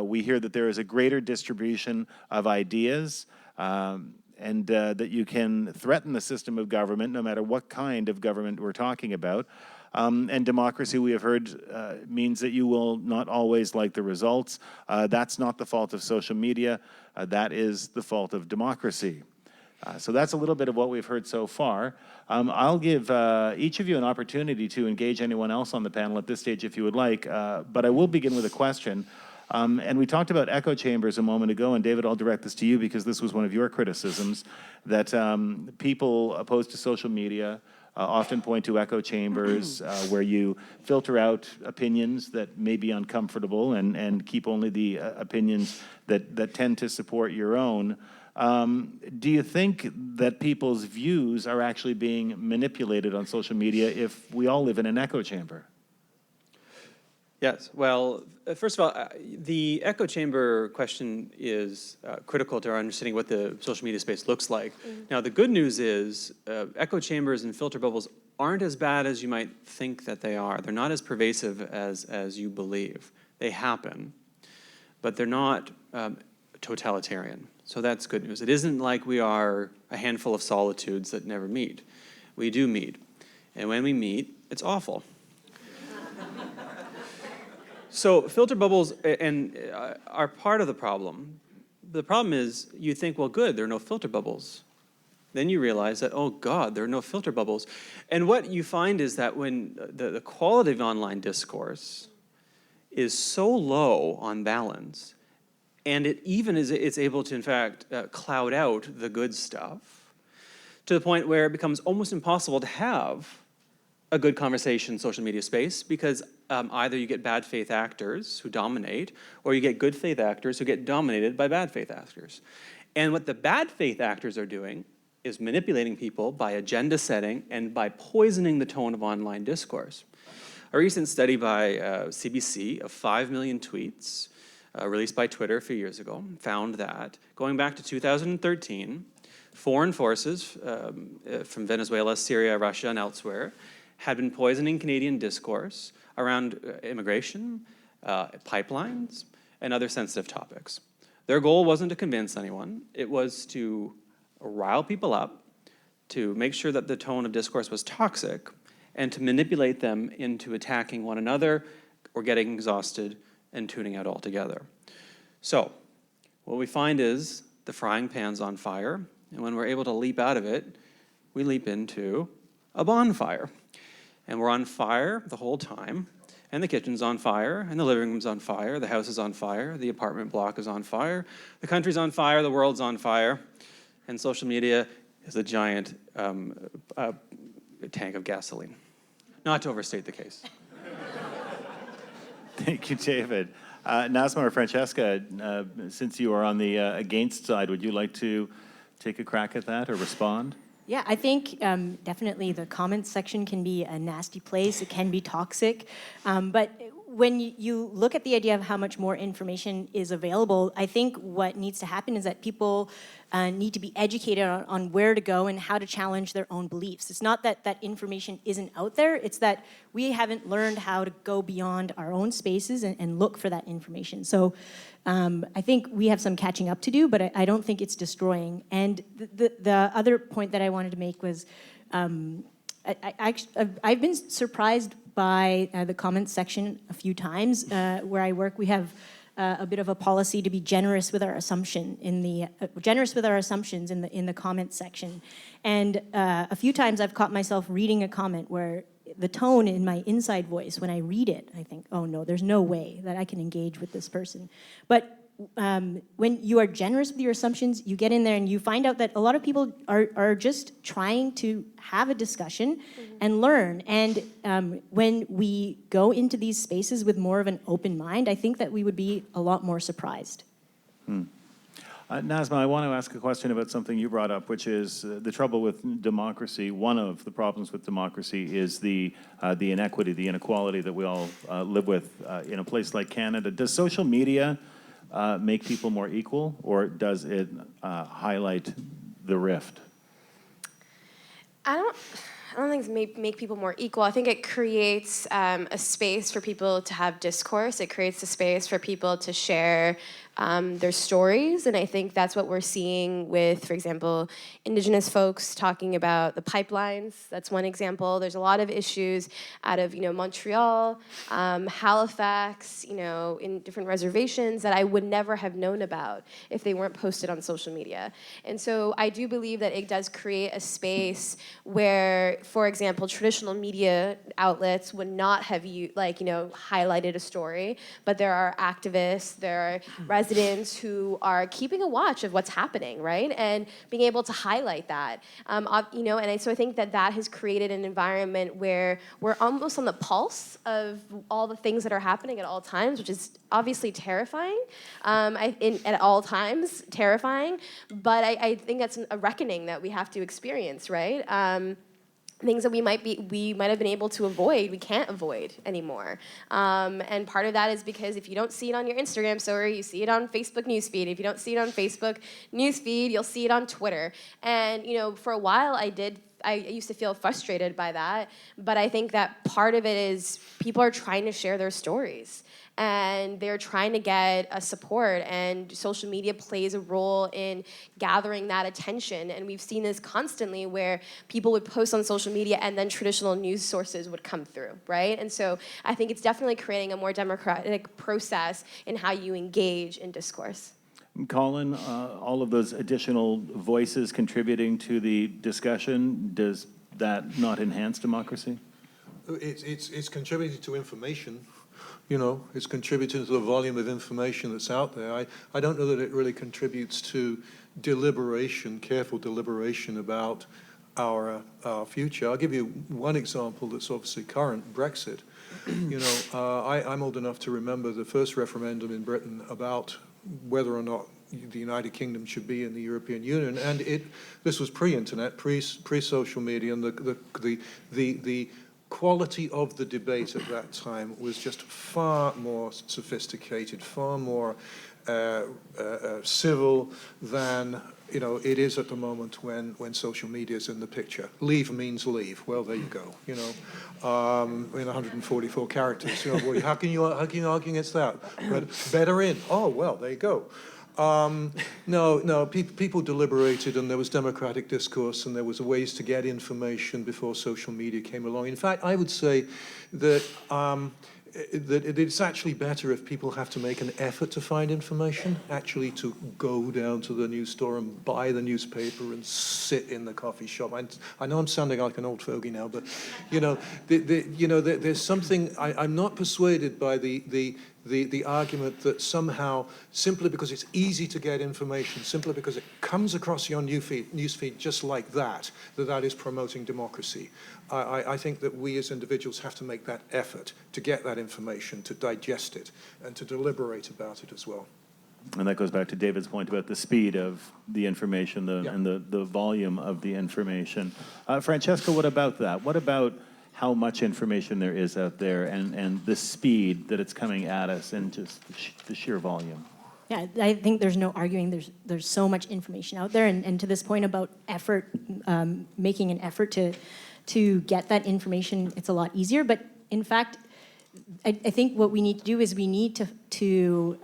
We hear that there is a greater distribution of ideas, and that you can threaten the system of government no matter what kind of government we're talking about. And democracy, we have heard, means that you will not always like the results. That's not the fault of social media. That is the fault of democracy. So that's a little bit of what we've heard so far. I'll give each of you an opportunity to engage anyone else on the panel at this stage if you would like, but I will begin with a question. And we talked about echo chambers a moment ago, and David, I'll direct this to you because this was one of your criticisms, that people opposed to social media often point to echo chambers where you filter out opinions that may be uncomfortable and keep only the opinions that tend to support your own. Do you think that people's views are actually being manipulated on social media if we all live in an echo chamber? Yes, well, first of all, the echo chamber question is critical to our understanding what the social media space looks like. Now, the good news is echo chambers and filter bubbles aren't as bad as you might think that they are. They're not as pervasive as you believe. They happen, but they're not totalitarian. So that's good news. It isn't like we are a handful of solitudes that never meet. We do meet. And when we meet, it's awful. So filter bubbles are part of the problem. The problem is you think, well, good, there are no filter bubbles. Then you realize that, oh, God, there are no filter bubbles. And what you find is that when the quality of online discourse is so low on balance, and it's able to, in fact, cloud out the good stuff to the point where it becomes almost impossible to have a good conversation in social media space because either you get bad faith actors who dominate or you get good faith actors who get dominated by bad faith actors. And what the bad faith actors are doing is manipulating people by agenda setting and by poisoning the tone of online discourse. A recent study by CBC of 5 million tweets released by Twitter a few years ago found that going back to 2013, foreign forces from Venezuela, Syria, Russia, and elsewhere had been poisoning Canadian discourse around immigration, pipelines, and other sensitive topics. Their goal wasn't to convince anyone. It was to rile people up, to make sure that the tone of discourse was toxic, and to manipulate them into attacking one another or getting exhausted and tuning out altogether. So what we find is the frying pan's on fire, and when we're able to leap out of it, we leap into a bonfire. And we're on fire the whole time, and the kitchen's on fire, and the living room's on fire, the house is on fire, the apartment block is on fire, the country's on fire, the world's on fire, and social media is a giant tank of gasoline. Not to overstate the case. Thank you, David. Nazma or Francesca, since you are on the against side, would you like to take a crack at that or respond? Yeah, I think definitely the comments section can be a nasty place. It can be toxic. But when you look at the idea of how much more information is available, I think what needs to happen is that people need to be educated on where to go and how to challenge their own beliefs. It's not that that information isn't out there, it's that we haven't learned how to go beyond our own spaces and look for that information. So I think we have some catching up to do, but I don't think it's destroying. And the other point that I wanted to make was I've been surprised by the comments section a few times. Where I work, we have a bit of a policy to be generous with our assumptions in the comments section. And a few times I've caught myself reading a comment where the tone in my inside voice, when I read it, I think, oh no, there's no way that I can engage with this person. But when you are generous with your assumptions, you get in there and you find out that a lot of people are just trying to have a discussion and learn. And when we go into these spaces with more of an open mind, I think that we would be a lot more surprised. Nazma, I want to ask a question about something you brought up, which is the trouble with democracy. One of the problems with democracy is the inequity, the inequality that we all live with in a place like Canada. Does social media make people more equal, or does it highlight the rift? I don't think it's make people more equal. I think it creates a space for people to have discourse. It creates a space for people to share their stories. And I think that's what we're seeing with, for example, Indigenous folks talking about the pipelines. That's one example. There's a lot of issues out of, Montreal, Halifax, in different reservations that I would never have known about if they weren't posted on social media. And so I do believe that it does create a space where, for example, traditional media outlets would not have highlighted a story, but there are activists, there are residents who are keeping a watch of what's happening, right? And being able to highlight that, so I think that has created an environment where we're almost on the pulse of all the things that are happening at all times, which is obviously terrifying, at all times, terrifying, but I think that's a reckoning that we have to experience, right? Things that we might have been able to avoid, we can't avoid anymore. And part of that is because if you don't see it on your Instagram story, you see it on Facebook newsfeed. If you don't see it on Facebook newsfeed, you'll see it on Twitter. And for a while I used to feel frustrated by that, but I think that part of it is people are trying to share their stories. And they're trying to get a support, and social media plays a role in gathering that attention. And we've seen this constantly where people would post on social media and then traditional news sources would come through, right? And so I think it's definitely creating a more democratic process in how you engage in discourse. Colin, all of those additional voices contributing to the discussion, does that not enhance democracy? It's contributing to information. It's contributing to the volume of information that's out there. I don't know that it really contributes to careful deliberation about our future. I'll give you one example that's obviously current, Brexit. I'm old enough to remember the first referendum in Britain about whether or not the United Kingdom should be in the European Union, and this was pre-internet, pre-social media, and the quality of the debate at that time was just far more sophisticated, far more civil than it is at the moment when social media is in the picture. Leave means leave. Well, there you go. In 144 characters. Well, how can you argue against that? But better in. Oh, well, there you go. People deliberated, and there was democratic discourse, and there was ways to get information before social media came along. In fact, I would say that that it's actually better if people have to make an effort to find information, actually to go down to the news store and buy the newspaper and sit in the coffee shop. I know I'm sounding like an old fogey now, but there's something. I'm not persuaded by the argument that somehow, simply because it's easy to get information, simply because it comes across your newsfeed just like that is promoting democracy. I think that we as individuals have to make that effort to get that information, to digest it, and to deliberate about it as well. And that goes back to David's point about the speed of the information and the volume of the information. Francesca, what about that? What about how much information there is out there and the speed that it's coming at us and just the sheer volume? Yeah, I think there's no arguing. There's so much information out there, and to this point about effort, making an effort to get that information, it's a lot easier. But in fact, I think what we need to do is we need to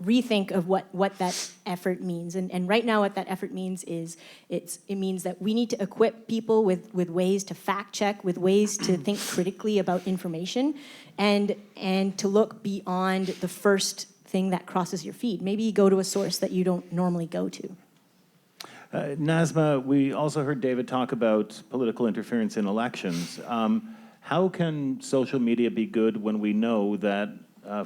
rethink of what that effort means. And right now what that effort means is it means that we need to equip people with ways to fact check, with ways to think critically about information, and to look beyond the first thing that crosses your feed. Maybe you go to a source that you don't normally go to. Nazma, we also heard David talk about political interference in elections. How can social media be good when we know that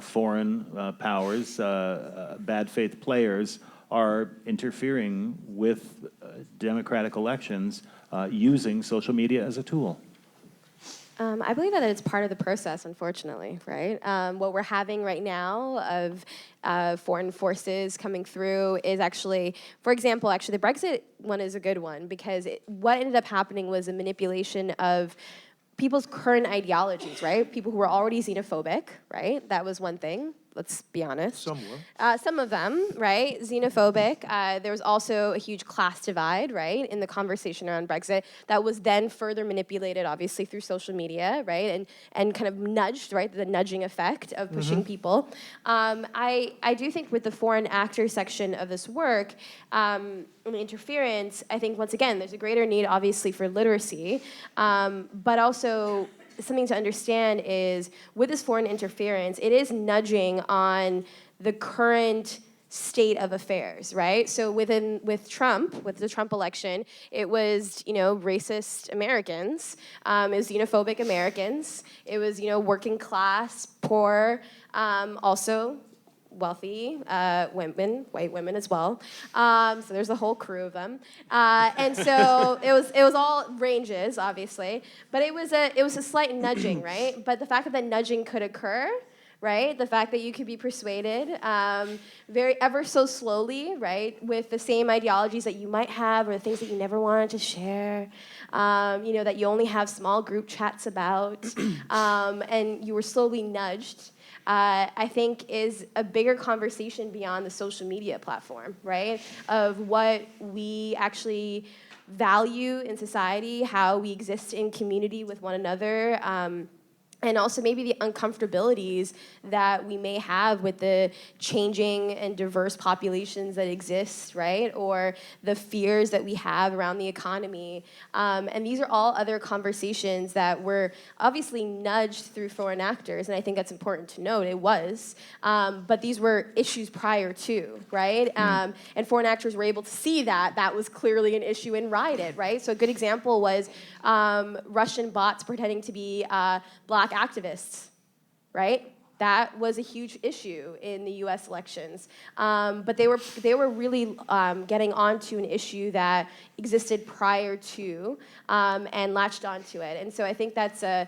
foreign powers, bad faith players, are interfering with democratic elections using social media as a tool? I believe that it's part of the process, unfortunately, right? What we're having right now of foreign forces coming through is actually, for example, the Brexit one is a good one because what ended up happening was a manipulation of people's current ideologies, right? People who were already xenophobic, right? That was one thing. let's be honest. Some were. Some of them, right? Xenophobic. There was also a huge class divide, right, in the conversation around Brexit that was then further manipulated, obviously, through social media, right, and kind of nudged, right, the nudging effect of pushing people. I do think with the foreign actor section of this work, and the interference, I think, once again, there's a greater need, obviously, for literacy, but also something to understand is with this foreign interference, it is nudging on the current state of affairs, right? So with the Trump election, it was, racist Americans, it was xenophobic Americans, it was, working class, poor, also wealthy women, white women as well. So there's a whole crew of them, and so it was all ranges, obviously. But it was a slight nudging, right? But the fact that nudging could occur, right? The fact that you could be persuaded ever so slowly, right? With the same ideologies that you might have or the things that you never wanted to share, that you only have small group chats about, and you were slowly nudged. I think is a bigger conversation beyond the social media platform, right? Of what we actually value in society, how we exist in community with one another, and also maybe the uncomfortabilities that we may have with the changing and diverse populations that exist, right? Or the fears that we have around the economy. And these are all other conversations that were obviously nudged through foreign actors, and I think that's important to note, it was. But these were issues prior to, right? And foreign actors were able to see that was clearly an issue and ride it, right? So a good example was Russian bots pretending to be black activists, right? That was a huge issue in the U.S. elections. But they were really getting onto an issue that existed prior to and latched onto it. And so I think that's a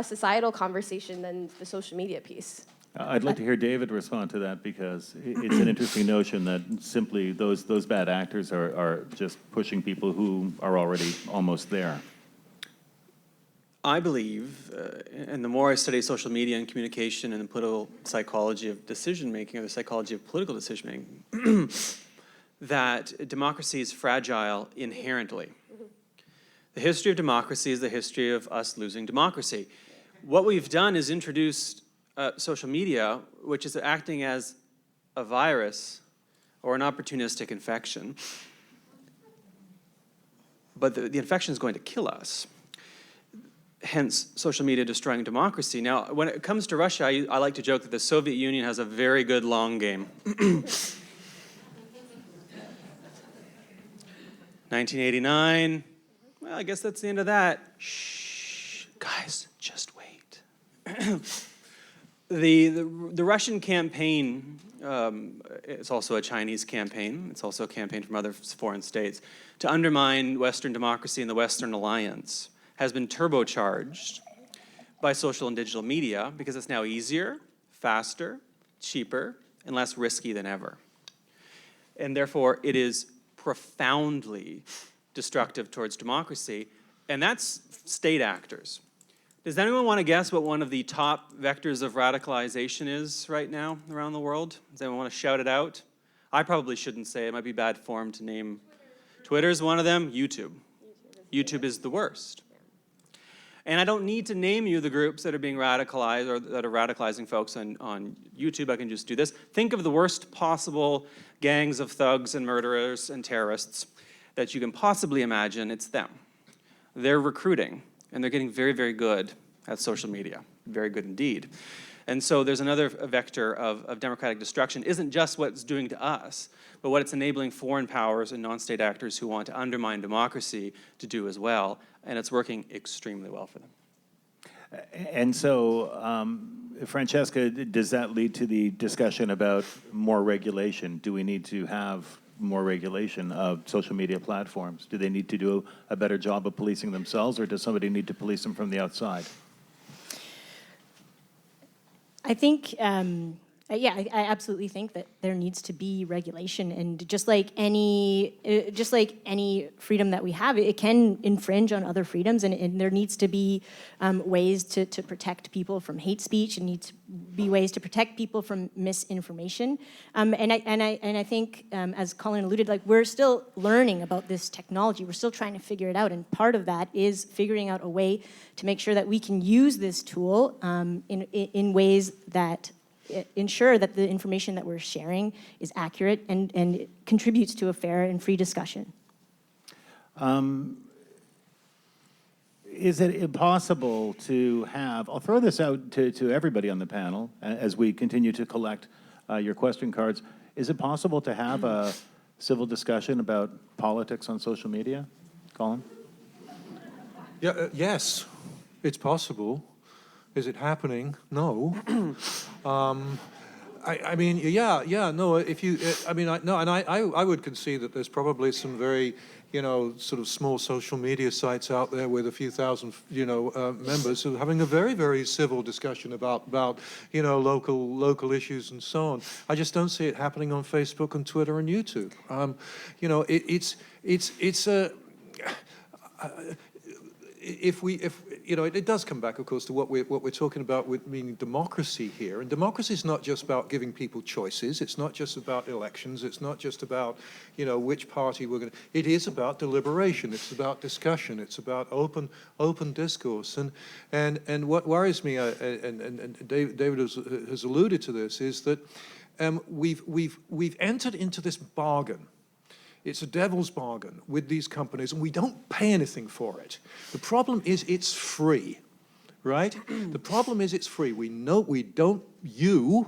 societal conversation than the social media piece. I'd like to hear David respond to that because it's an interesting notion that simply those bad actors are just pushing people who are already almost there. I believe, and the more I study social media and communication and the political psychology of decision-making, or the psychology of political decision-making, that democracy is fragile inherently. The history of democracy is the history of us losing democracy. What we've done is introduced social media, which is acting as a virus or an opportunistic infection. But the infection is going to kill us. Hence, social media destroying democracy. Now, when it comes to Russia, I like to joke that the Soviet Union has a very good long game. 1989, well, I guess that's the end of that. Shh, guys, just wait. The Russian campaign, it's also a Chinese campaign, it's also a campaign from other foreign states, to undermine Western democracy and the Western alliance, has been turbocharged by social and digital media because it's now easier, faster, cheaper, and less risky than ever. And therefore, it is profoundly destructive towards democracy, and that's state actors. Does anyone want to guess what one of the top vectors of radicalization is right now around the world? Does anyone want to shout it out? I probably shouldn't say it. It might be bad form to name. Twitter's one of them. YouTube. YouTube is the worst. And I don't need to name you the groups that are being radicalized or that are radicalizing folks on YouTube. I can just do this. Think of the worst possible gangs of thugs and murderers and terrorists that you can possibly imagine. It's them. They're recruiting, and they're getting very, very good at social media. Very good indeed. And so there's another vector of democratic destruction. Isn't just what it's doing to us, but what it's enabling foreign powers and non-state actors who want to undermine democracy to do as well. And it's working extremely well for them. And so, Francesca, does that lead to the discussion about more regulation? Do we need to have more regulation of social media platforms? Do they need to do a better job of policing themselves, or does somebody need to police them from the outside? I think, I absolutely think that there needs to be regulation, and just like any freedom that we have, it can infringe on other freedoms, and there needs to be ways to protect people from hate speech. It needs to be ways to protect people from misinformation. And I think, as Colin alluded, like we're still learning about this technology. We're still trying to figure it out, and part of that is figuring out a way to make sure that we can use this tool in ways that ensure that the information that we're sharing is accurate and contributes to a fair and free discussion. Is it impossible to have, I'll throw this out to everybody on the panel as we continue to collect your question cards. Is it possible to have a civil discussion about politics on social media? Colin? Yeah, yes, it's possible. Is it happening? No. I mean, yeah, no. If you, I mean, no, and I would concede that there's probably some very, sort of small social media sites out there with a few thousand, members who are having a very, very civil discussion about local issues and so on. I just don't see it happening on Facebook and Twitter and YouTube. It's a. If it does come back, of course, to what we're talking about with meaning democracy here. And democracy is not just about giving people choices. It's not just about elections. It's not just about, which party we're going to. It is about deliberation. It's about discussion. It's about open discourse. And what worries me, and David has alluded to this, is that we've entered into this bargain. It's a devil's bargain with these companies, and we don't pay anything for it. The problem is it's free, right? The problem is it's free. You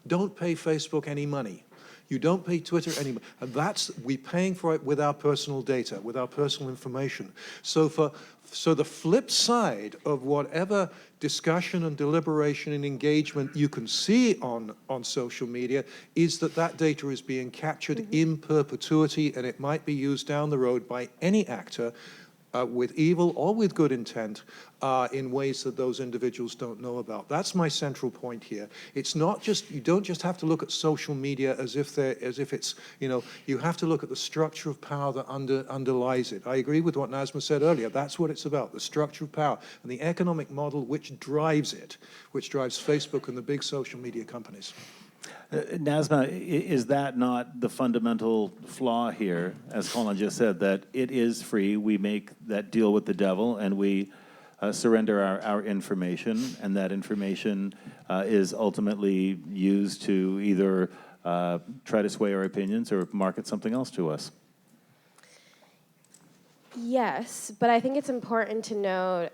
don't pay Facebook any money. You don't pay Twitter any money. And we're paying for it with our personal data, with our personal information. So the flip side of whatever discussion and deliberation and engagement you can see on social media is that data is being captured in perpetuity, and it might be used down the road by any actor with evil or with good intent in ways that those individuals don't know about. That's my central point here. It's not just, you don't just have to look at social media as if it's, you have to look at the structure of power that underlies it. I agree with what Nazma said earlier. That's what it's about, the structure of power and the economic model which drives it, which drives Facebook and the big social media companies. Nazma, is that not the fundamental flaw here, as Colin just said, that it is free, we make that deal with the devil, and we surrender our information, and that information is ultimately used to either try to sway our opinions or market something else to us? Yes, but I think it's important to note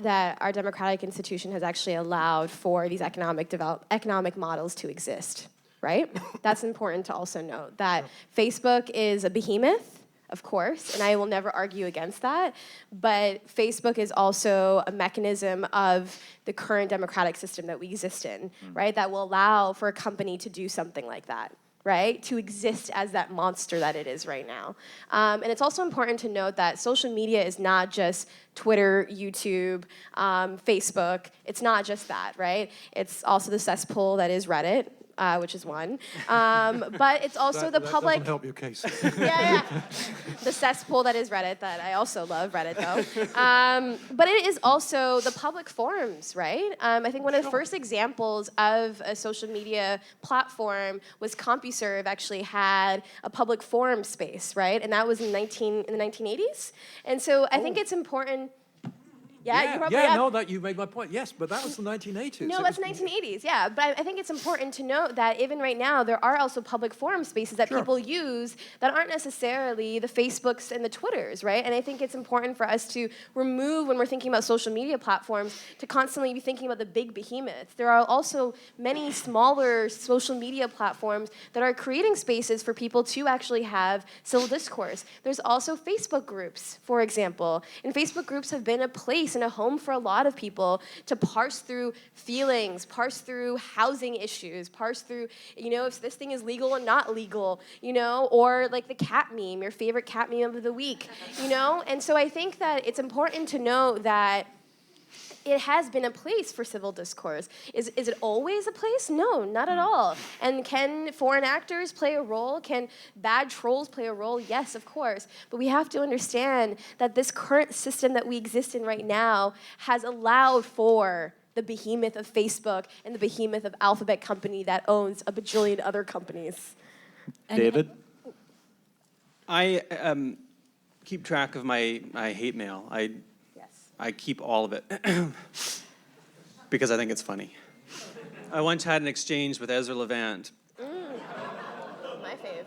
that our democratic institution has actually allowed for these economic models to exist, right? That's important to also note, that Facebook is a behemoth, of course, and I will never argue against that, but Facebook is also a mechanism of the current democratic system that we exist in, right? That will allow for a company to do something like that, right? To exist as that monster that it is right now. And it's also important to note that social media is not just Twitter, YouTube, Facebook. It's not just that, right? It's also the cesspool that is Reddit, which is one. But it's also the public. That doesn't help your case. Yeah. The cesspool that is Reddit, that I also love Reddit though. But it is also the public forums, right? I think one of the first examples of a social media platform was CompuServe actually had a public forum space, right? And that was in the 1980s. And so I think it's important. Yeah, you probably have. No, that you made my point. Yes, but that was the 1980s. No, that's 1980s, yeah. But I think it's important to note that even right now, there are also public forum spaces that people use that aren't necessarily the Facebooks and the Twitters, right? And I think it's important for us to remove, when we're thinking about social media platforms, to constantly be thinking about the big behemoths. There are also many smaller social media platforms that are creating spaces for people to actually have civil discourse. There's also Facebook groups, for example. And Facebook groups have been a place and a home for a lot of people to parse through feelings, parse through housing issues, parse through, if this thing is legal or not legal, or like the cat meme, your favorite cat meme of the week, And so I think that it's important to know that it has been a place for civil discourse. Is it always a place? No, not at all. And can foreign actors play a role? Can bad trolls play a role? Yes, of course. But we have to understand that this current system that we exist in right now has allowed for the behemoth of Facebook and the behemoth of Alphabet Company that owns a bajillion other companies. David? I keep track of my hate mail. Yes. I keep all of it because I think it's funny. I once had an exchange with Ezra Levant. My fave.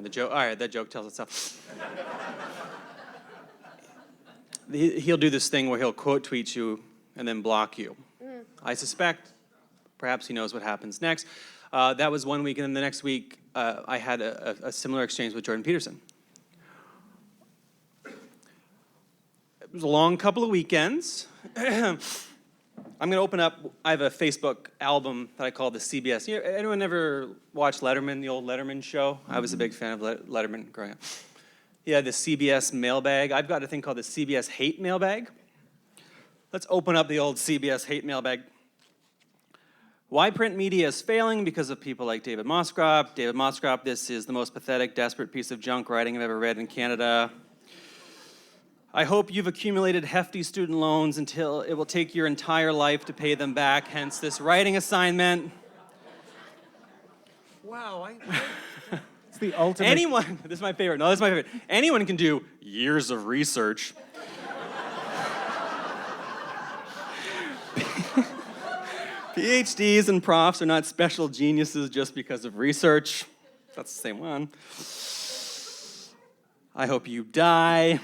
The joke. All right, that joke tells itself. He'll do this thing where he'll quote tweet you and then block you. I suspect, perhaps he knows what happens next. That was one week, and then the next week, I had a similar exchange with Jordan Peterson. It was a long couple of weekends. I'm going to open up. I have a Facebook album that I call the CBS. Anyone ever watch Letterman, the old Letterman show? I was a big fan of Letterman growing up. He had the CBS mailbag. I've got a thing called the CBS hate mailbag. Let's open up the old CBS hate mailbag. Why print media is failing? Because of people like David Moskrop. David Moskrop, this is the most pathetic, desperate piece of junk writing I've ever read in Canada. I hope you've accumulated hefty student loans until it will take your entire life to pay them back, hence this writing assignment. Wow, It's the ultimate. Anyone, this is my favorite, no, this is my favorite. Anyone can do years of research. PhDs and profs are not special geniuses just because of research. That's the same one. I hope you die.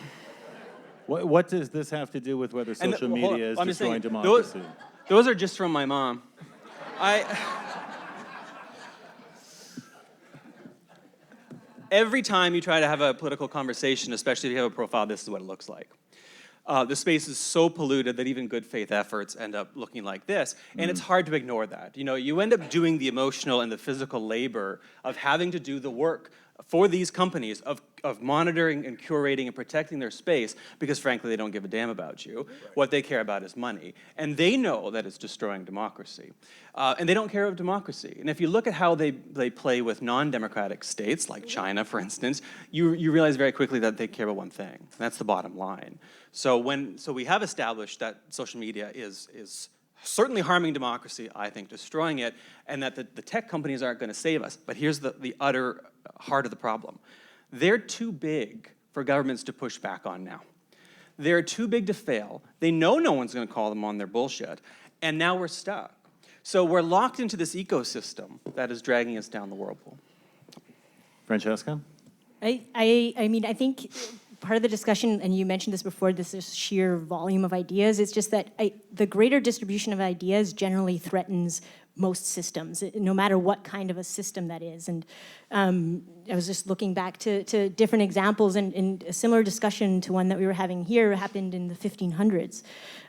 What does this have to do with whether And social hold on, media is I'm just saying, destroying democracy? Those are just from my mom. Every time you try to have a political conversation, especially if you have a profile, this is what it looks like. The space is so polluted that even good faith efforts end up looking like this, and it's hard to ignore that. You know, you end up doing the emotional and the physical labor of having to do the work for these companies of monitoring and curating and protecting their space because, frankly, they don't give a damn about you. What they care about is money. And they know that it's destroying democracy. And they don't care about democracy. And if you look at how they play with non-democratic states, like China, for instance, you realize very quickly that they care about one thing. And that's the bottom line. So we have established that social media is certainly harming democracy, I think destroying it, and that the tech companies aren't going to save us. But here's the utter heart of the problem. They're too big for governments to push back on now. They're too big to fail. They know no one's going to call them on their bullshit, and now we're stuck. So we're locked into this ecosystem that is dragging us down the whirlpool. Francesca? I mean, I think part of the discussion, and you mentioned this before, this is sheer volume of ideas. It's just that the greater distribution of ideas generally threatens most systems, no matter what kind of a system that is. And I was just looking back to different examples, and a similar discussion to one that we were having here happened in the 1500s.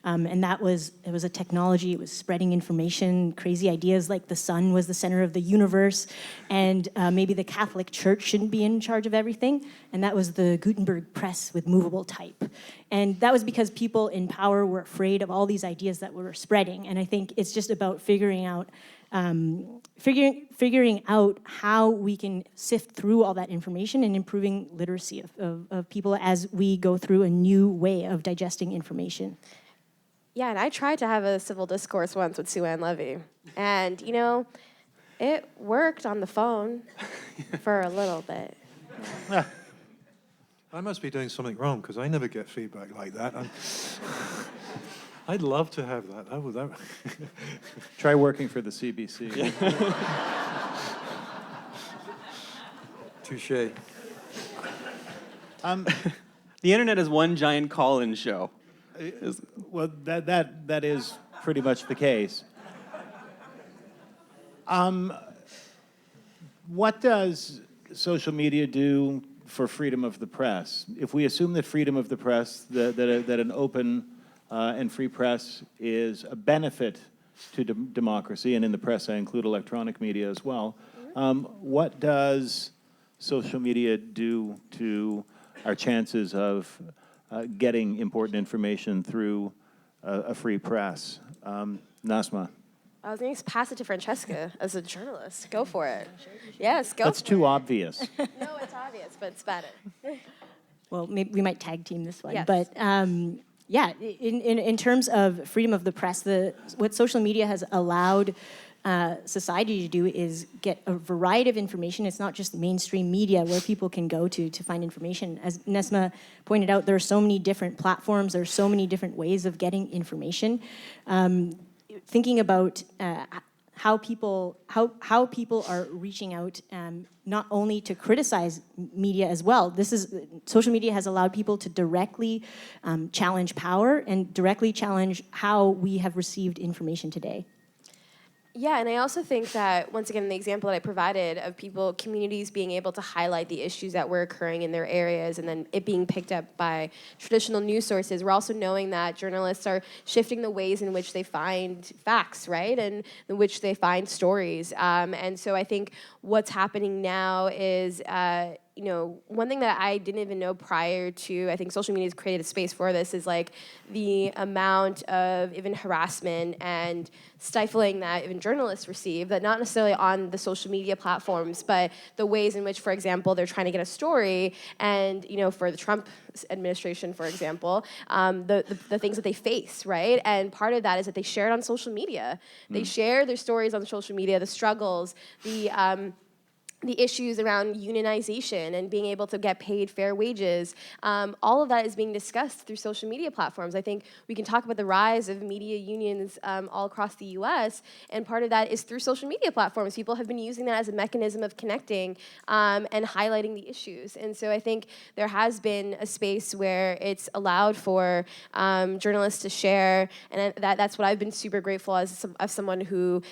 And it was a technology, it was spreading information, crazy ideas like the sun was the center of the universe, and maybe the Catholic Church shouldn't be in charge of everything. And that was the Gutenberg press with movable type. And that was because people in power were afraid of all these ideas that were spreading. And I think it's just about figuring out how we can sift through all that information and improving literacy of people as we go through a new way of digesting information. Yeah, and I tried to have a civil discourse once with Sue Ann Levy. And, you know, it worked on the phone for a little bit. I must be doing something wrong because I never get feedback like that. I'd love to have that. Try working for the CBC. Touche. The internet is one giant call-in show. Well, that is pretty much the case. What does social media do for freedom of the press? If we assume that freedom of the press, that an open and free press is a benefit to democracy, and in the press I include electronic media as well, what does social media do to our chances of getting important information through a free press? Nasma? I was going to pass it to Francesca as a journalist. Go for it. Yes, go That's for too it. obvious. No, it's obvious, but it's better. Well, maybe we might tag team this one. Yes. But yeah, in terms of freedom of the press, what social media has allowed society to do is get a variety of information. It's not just mainstream media where people can go to find information. As Nesma pointed out, there are so many different platforms. There are so many different ways of getting information. Thinking about how people are reaching out, not only to criticize media as well. Social media has allowed people to directly challenge power and directly challenge how we have received information today. Yeah, and I also think that, once again, the example that I provided of communities being able to highlight the issues that were occurring in their areas and then it being picked up by traditional news sources, we're also knowing that journalists are shifting the ways in which they find facts, right, and in which they find stories. And so I think what's happening now is one thing that I didn't even know prior to, I think social media has created a space for this, is like the amount of even harassment and stifling that even journalists receive, that not necessarily on the social media platforms, but the ways in which, for example, they're trying to get a story, and for the Trump administration, for example, the things that they face, right? And part of that is that they share it on social media. They share their stories on social media, the struggles, the issues around unionization and being able to get paid fair wages. All of that is being discussed through social media platforms. I think we can talk about the rise of media unions all across the US, and part of that is through social media platforms. People have been using that as a mechanism of connecting and highlighting the issues. And so I think there has been a space where it's allowed for journalists to share, and that's what I've been super grateful as someone who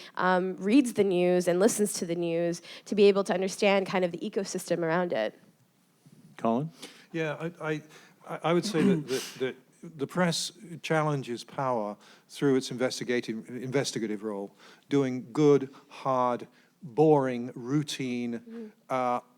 reads the news and listens to the news, to be able to understand kind of the ecosystem around it. Colin? Yeah, I would say that the press challenges power through its investigative role, doing good, hard, boring, routine,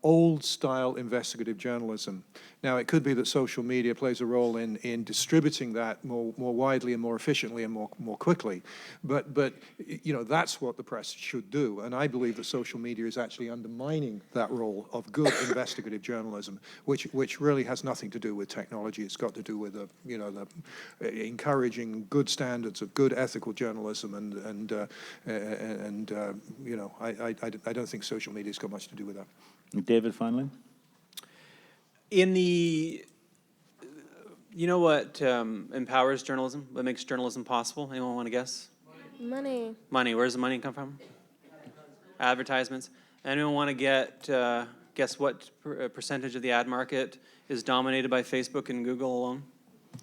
old-style investigative journalism. Now, it could be that social media plays a role in distributing that more widely and more efficiently and more quickly, but that's what the press should do. And I believe that social media is actually undermining that role of good investigative journalism, which really has nothing to do with technology. It's got to do with the encouraging good standards of good ethical journalism, and I don't think social media's got much to do with that. David, finally? What empowers journalism? What makes journalism possible? Anyone want to guess? Money. Money. Where does the money come from? Advertisements. Anyone want to guess what percentage of the ad market is dominated by Facebook and Google alone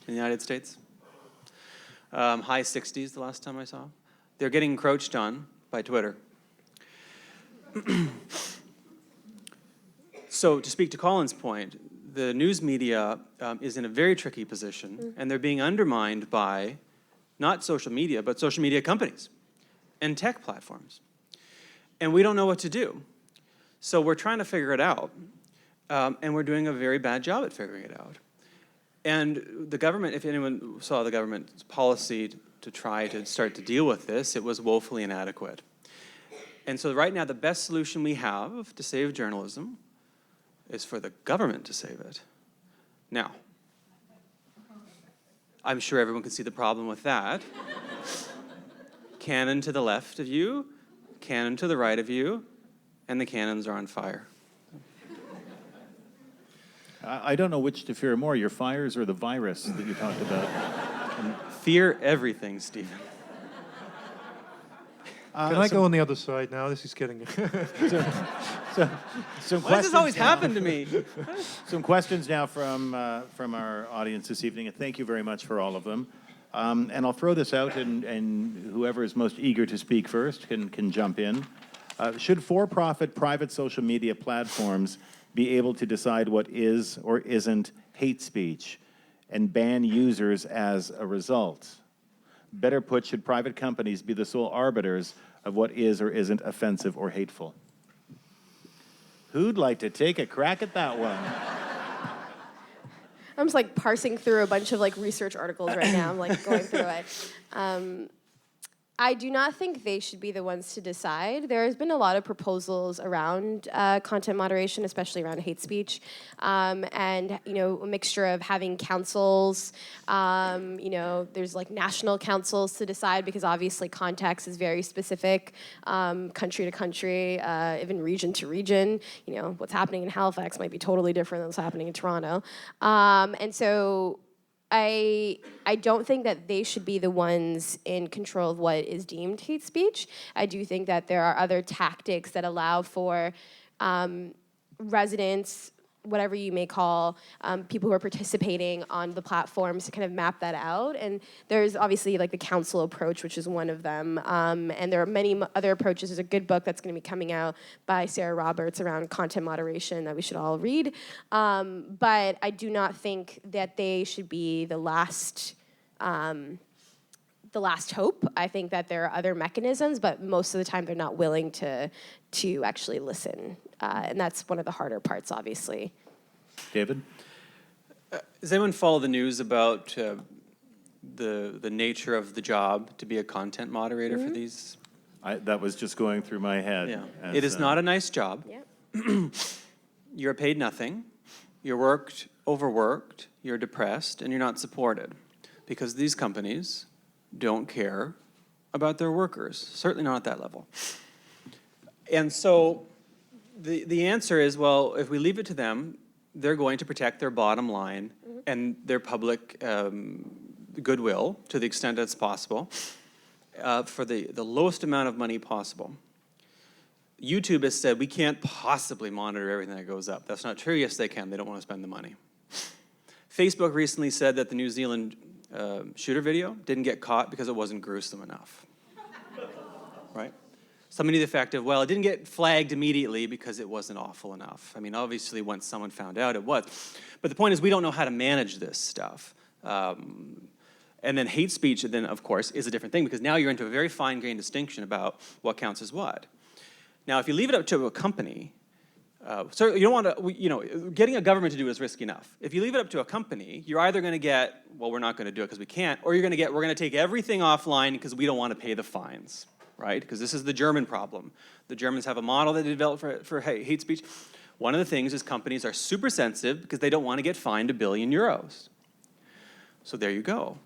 in the United States? High 60s the last time I saw. They're getting encroached on by Twitter. So to speak to Colin's point, the news media is in a very tricky position, and they're being undermined by not social media, but social media companies and tech platforms. And we don't know what to do. So we're trying to figure it out, and we're doing a very bad job at figuring it out. And the government, if anyone saw the government's policy to try to start to deal with this, it was woefully inadequate. And so right now, the best solution we have to save journalism is for the government to save it. Now, I'm sure everyone can see the problem with that. Cannon to the left of you, cannon to the right of you, and the cannons are on fire. I don't know which to fear more, your fires or the virus that you talked about. Fear everything, Stephen. Can I go on the other side now? This is getting... Why does this always happen to me? Some questions now from our audience this evening, and thank you very much for all of them. And I'll throw this out, and whoever is most eager to speak first can jump in. Should for-profit private social media platforms be able to decide what is or isn't hate speech and ban users as a result? Better put, should private companies be the sole arbiters of what is or isn't offensive or hateful? Who'd like to take a crack at that one? I'm just parsing through a bunch of research articles right now. I'm going through it. I do not think they should be the ones to decide. There has been a lot of proposals around content moderation, especially around hate speech, and a mixture of having councils. There's like national councils to decide because obviously context is very specific, country to country, even region to region. What's happening in Halifax might be totally different than what's happening in Toronto, and so. I don't think that they should be the ones in control of what is deemed hate speech. I do think that there are other tactics that allow for residents, whatever you may call people who are participating on the platforms, to kind of map that out. And there's obviously like the council approach, which is one of them. And there are many other approaches. There's a good book that's going to be coming out by Sarah Roberts around content moderation that we should all read. But I do not think that they should be the last hope. I think that there are other mechanisms, but most of the time they're not willing to actually listen. And that's one of the harder parts, obviously. David? Does anyone follow the news about the nature of the job to be a content moderator for these? That was just going through my head. Yeah. as, It is not a nice job. Yep. You're paid nothing. You're overworked, you're depressed, and you're not supported. Because these companies don't care about their workers, certainly not at that level. And so the answer is, well, if we leave it to them, they're going to protect their bottom line and their public goodwill to the extent that's possible for the lowest amount of money possible. YouTube has said we can't possibly monitor everything that goes up. That's not true. Yes, they can. They don't want to spend the money. Facebook recently said that the New Zealand shooter video didn't get caught because it wasn't gruesome enough. Right? Something to the effect of, well, it didn't get flagged immediately because it wasn't awful enough. I mean, obviously, once someone found out, it was. But the point is, we don't know how to manage this stuff. And then hate speech, then, of course, is a different thing because now you're into a very fine-grained distinction about what counts as what. Now, if you leave it up to a company, so you don't want to, getting a government to do it is risky enough. If you leave it up to a company, you're either going to get, well, we're not going to do it because we can't, or you're going to get, we're going to take everything offline because we don't want to pay the fines. Right? Because this is the German problem. The Germans have a model that they developed for hate speech. One of the things is companies are super sensitive because they don't want to get fined €1 billion. So there you go.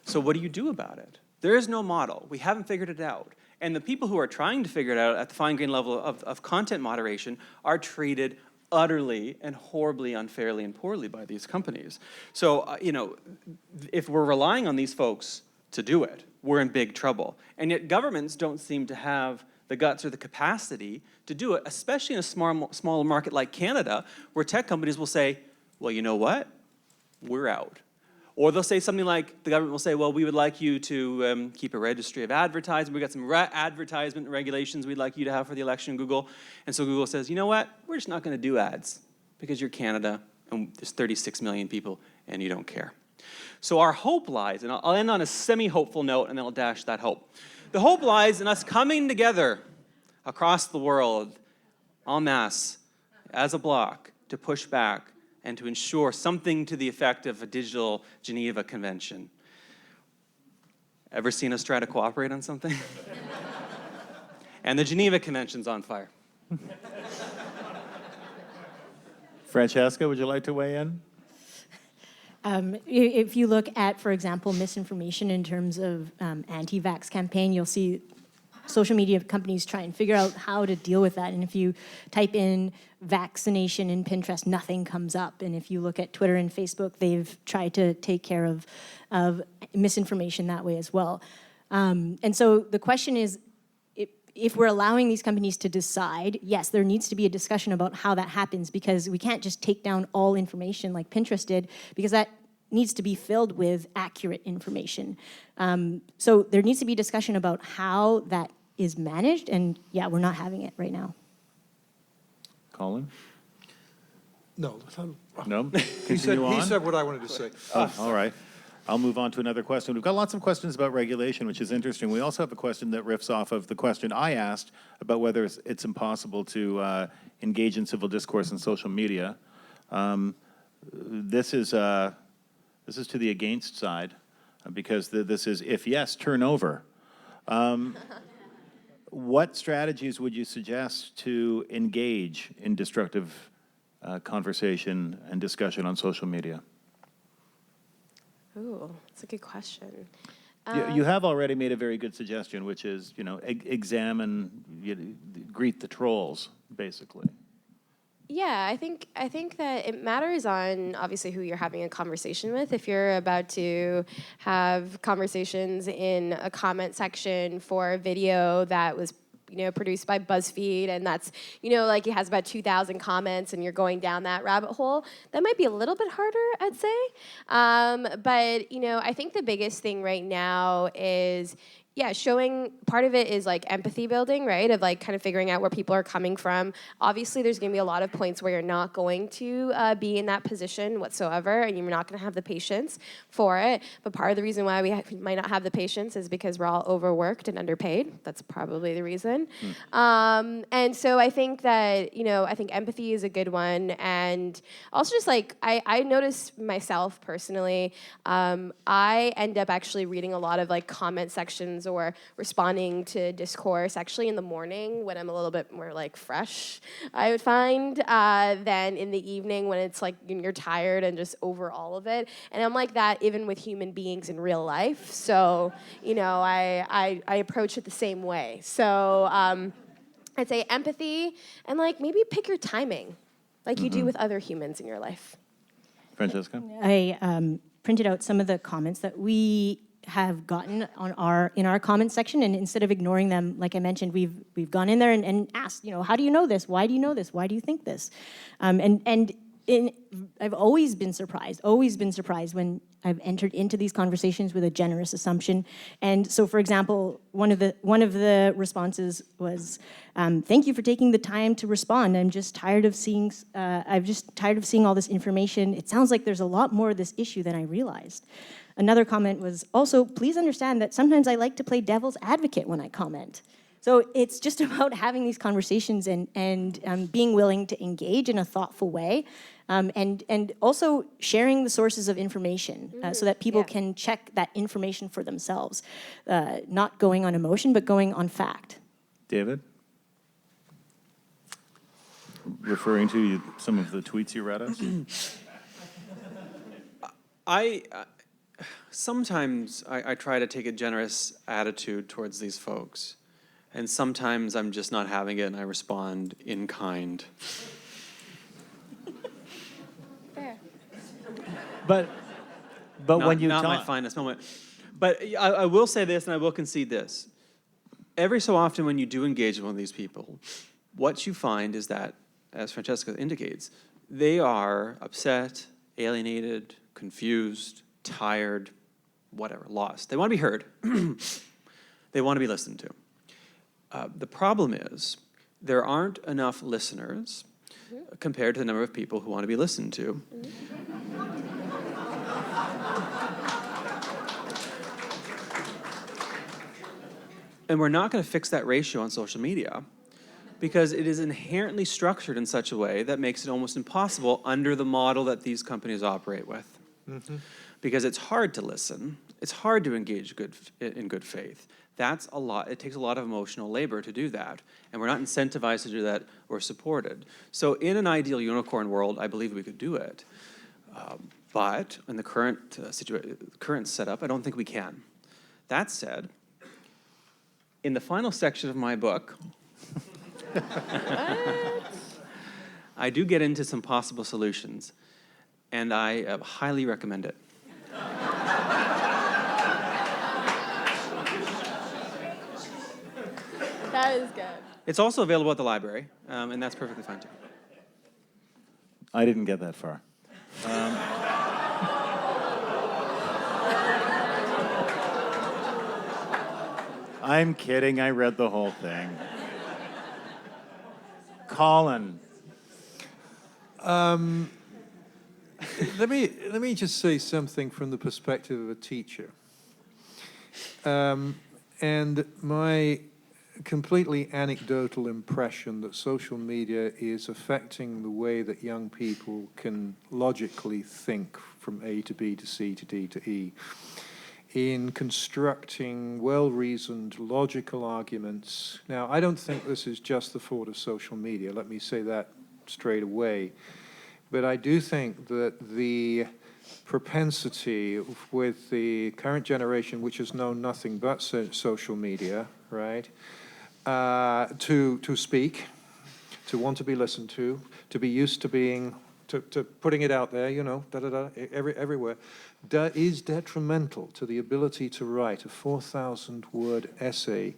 So what do you do about it? There is no model. We haven't figured it out. And the people who are trying to figure it out at the fine-grained level of content moderation are treated utterly and horribly unfairly and poorly by these companies. So, if we're relying on these folks to do it, we're in big trouble. And yet governments don't seem to have the guts or the capacity to do it, especially in a small market like Canada, where tech companies will say, well, you know what? We're out. Or they'll say something like, the government will say, well, we would like you to keep a registry of advertising. We've got some advertisement regulations we'd like you to have for the election, Google. And so Google says, you know what? We're just not going to do ads because you're Canada and there's 36 million people and you don't care. So our hope lies, and I'll end on a semi-hopeful note, and then I'll dash that hope. The hope lies in us coming together across the world, en masse, as a bloc, to push back and to ensure something to the effect of a digital Geneva Convention. Ever seen us try to cooperate on something? And the Geneva Convention's on fire. Francesca, would you like to weigh in? If you look at, for example, misinformation in terms of anti-vax campaign, you'll see social media companies try and figure out how to deal with that. And if you type in vaccination in Pinterest, nothing comes up. And if you look at Twitter and Facebook, they've tried to take care of misinformation that way as well. And so the question is, if we're allowing these companies to decide, yes, there needs to be a discussion about how that happens, because we can't just take down all information like Pinterest did, because that needs to be filled with accurate information. So there needs to be a discussion about how that is managed, and yeah, we're not having it right now. Colin? No. No? He Continue on? said what I wanted to say. Oh, all right. I'll move on to another question. We've got lots of questions about regulation, which is interesting. We also have a question that riffs off of the question I asked about whether it's impossible to engage in civil discourse on social media. This is to the against side, because this is, if yes, turn over. What strategies would you suggest to engage in destructive conversation and discussion on social media? Ooh, that's a good question. You have already made a very good suggestion, which is, examine, greet the trolls, basically. Yeah, I think that it matters on obviously who you're having a conversation with. If you're about to have conversations in a comment section for a video that was produced by BuzzFeed, and that's, like it has about 2,000 comments, and you're going down that rabbit hole, that might be a little bit harder, I'd say. But, I think the biggest thing right now is, showing, part of it is like empathy building, right? Of like kind of figuring out where people are coming from. Obviously, there's gonna be a lot of points where you're not going to be in that position whatsoever, and you're not gonna have the patience for it. But part of the reason why we might not have the patience is because we're all overworked and underpaid. That's probably the reason. And so I think that, I think empathy is a good one. And also just like, I notice myself personally, I end up actually reading a lot of like comment sections or responding to discourse actually in the morning when I'm a little bit more like fresh, I would find, than in the evening when it's like you're tired and just over all of it. And I'm like that even with human beings in real life. So, I approach it the same way. So I'd say empathy and like maybe pick your timing like you do with other humans in your life. Francesca? I printed out some of the comments that we have gotten in our comments section, and instead of ignoring them, like I mentioned, we've gone in there and asked, how do you know this? Why do you know this? Why do you think this? I've always been surprised when I've entered into these conversations with a generous assumption. And so, for example, one of the responses was, "Thank you for taking the time to respond. I'm just tired of seeing all this information. It sounds like there's a lot more of this issue than I realized." Another comment was also, "Please understand that sometimes I like to play devil's advocate when I comment." So it's just about having these conversations and being willing to engage in a thoughtful way, and also sharing the sources of information so that people can check that information for themselves, not going on emotion, but going on fact. David? Referring to some of the tweets you read us? Sometimes I try to take a generous attitude towards these folks. And sometimes I'm just not having it and I respond in kind. Fair. But when you not my talk... finest moment. But I will say this, and I will concede this. Every so often when you do engage with one of these people, what you find is that, as Francesca indicates, they are upset, alienated, confused, tired, whatever, lost. They want to be heard. They want to be listened to. The problem is there aren't enough listeners compared to the number of people who want to be listened to. And we're not going to fix that ratio on social media because it is inherently structured in such a way that makes it almost impossible under the model that these companies operate with. Because it's hard to listen. It's hard to engage in good faith. That's a lot. It takes a lot of emotional labor to do that, and we're not incentivized to do that or supported. So in an ideal unicorn world, I believe we could do it. But in the current setup, I don't think we can. That said, in the final section of my book, I do get into some possible solutions, and I highly recommend it. That is good. It's also available at the library, and that's perfectly fine too. I didn't get that far. I'm kidding. I read the whole thing. Colin. Let me just say something from the perspective of a teacher. And my completely anecdotal impression that social media is affecting the way that young people can logically think from A to B to C to D to E in constructing well-reasoned, logical arguments. Now, I don't think this is just the fault of social media. Let me say that straight away. But I do think that the propensity with the current generation, which has known nothing but social media, right, to speak, to want to be listened to be used to being, to putting it out there, you know, everywhere, is detrimental to the ability to write a 4,000-word essay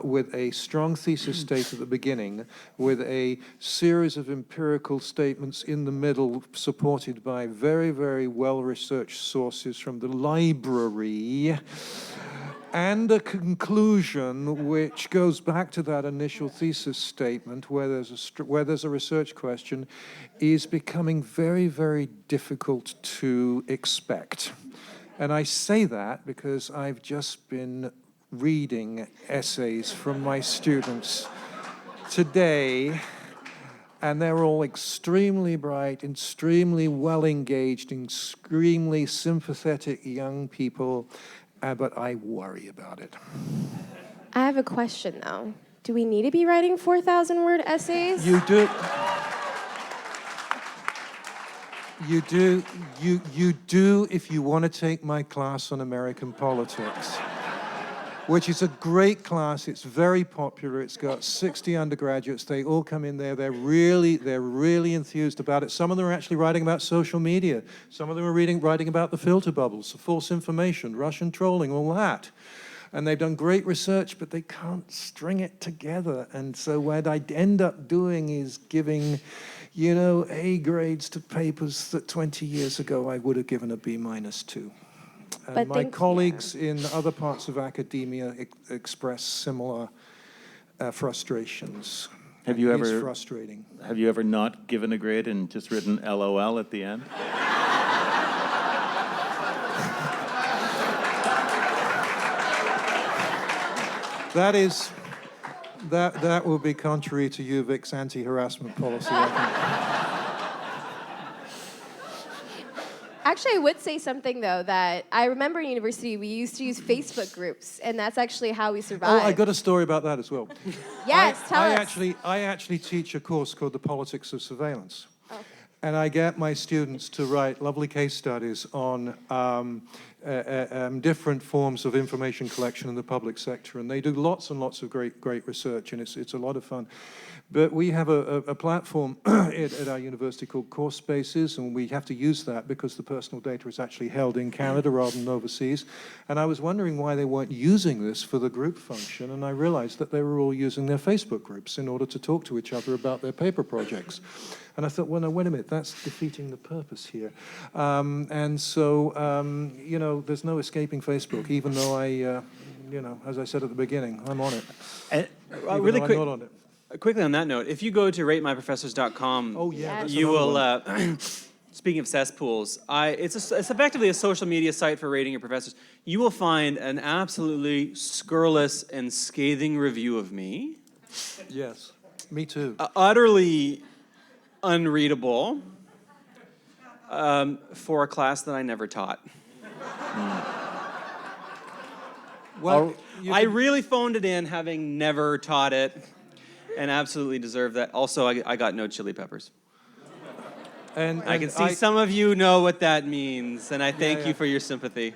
with a strong thesis state at the beginning, with a series of empirical statements in the middle, supported by very, very well-researched sources from the library, and a conclusion which goes back to that initial thesis statement where there's a research question, is becoming very, very difficult to expect. And I say that because I've just been reading essays from my students today, and they're all extremely bright, extremely well-engaged, extremely sympathetic young people, but I worry about it. I have a question, though. Do we need to be writing 4,000-word essays? You do. You do if you want to take my class on American politics, which is a great class. It's very popular. It's got 60 undergraduates. They all come in there. They're really enthused about it. Some of them are actually writing about social media. Some of them are writing about the filter bubbles, the false information, Russian trolling, all that. And they've done great research, but they can't string it together. And so what I'd end up doing is giving, you know, A grades to papers that 20 years ago I would have given a B- to. And my colleagues in other parts of academia express similar frustrations. Have you It's ever frustrating. Have you ever not given a grade and just written LOL at the end? That will be contrary to UVic's anti-harassment policy, I think. Actually, I would say something, though, that I remember in university we used to use Facebook groups, and that's actually how we survived. Oh, I got a story about that as well. Yes, tell us. I actually teach a course called The Politics of Surveillance. Oh. And I get my students to write lovely case studies on different forms of information collection in the public sector. And they do lots and lots of great research, and it's a lot of fun. But we have a platform at our university called Course Spaces, and we have to use that because the personal data is actually held in Canada rather than overseas. And I was wondering why they weren't using this for the group function, and I realized that they were all using their Facebook groups in order to talk to each other about their paper projects. And I thought, well, no, wait a minute, that's defeating the purpose here. And so, you know, there's no escaping Facebook, even though I, you know, as I said at the beginning, I'm on it. And, really quick, I'm not on it. quickly on that note, if you go to ratemyprofessors.com, Oh, yeah, that's you another will, one. speaking of cesspools, it's effectively a social media site for rating your professors. You will find an absolutely scurrilous and scathing review of me. Yes, me too. Utterly unreadable for a class that I never taught. Well, I really phoned it in, having never taught it, and absolutely deserve that. Also, I got no chili peppers. and I can see some of you know what that means, and I thank you for your sympathy.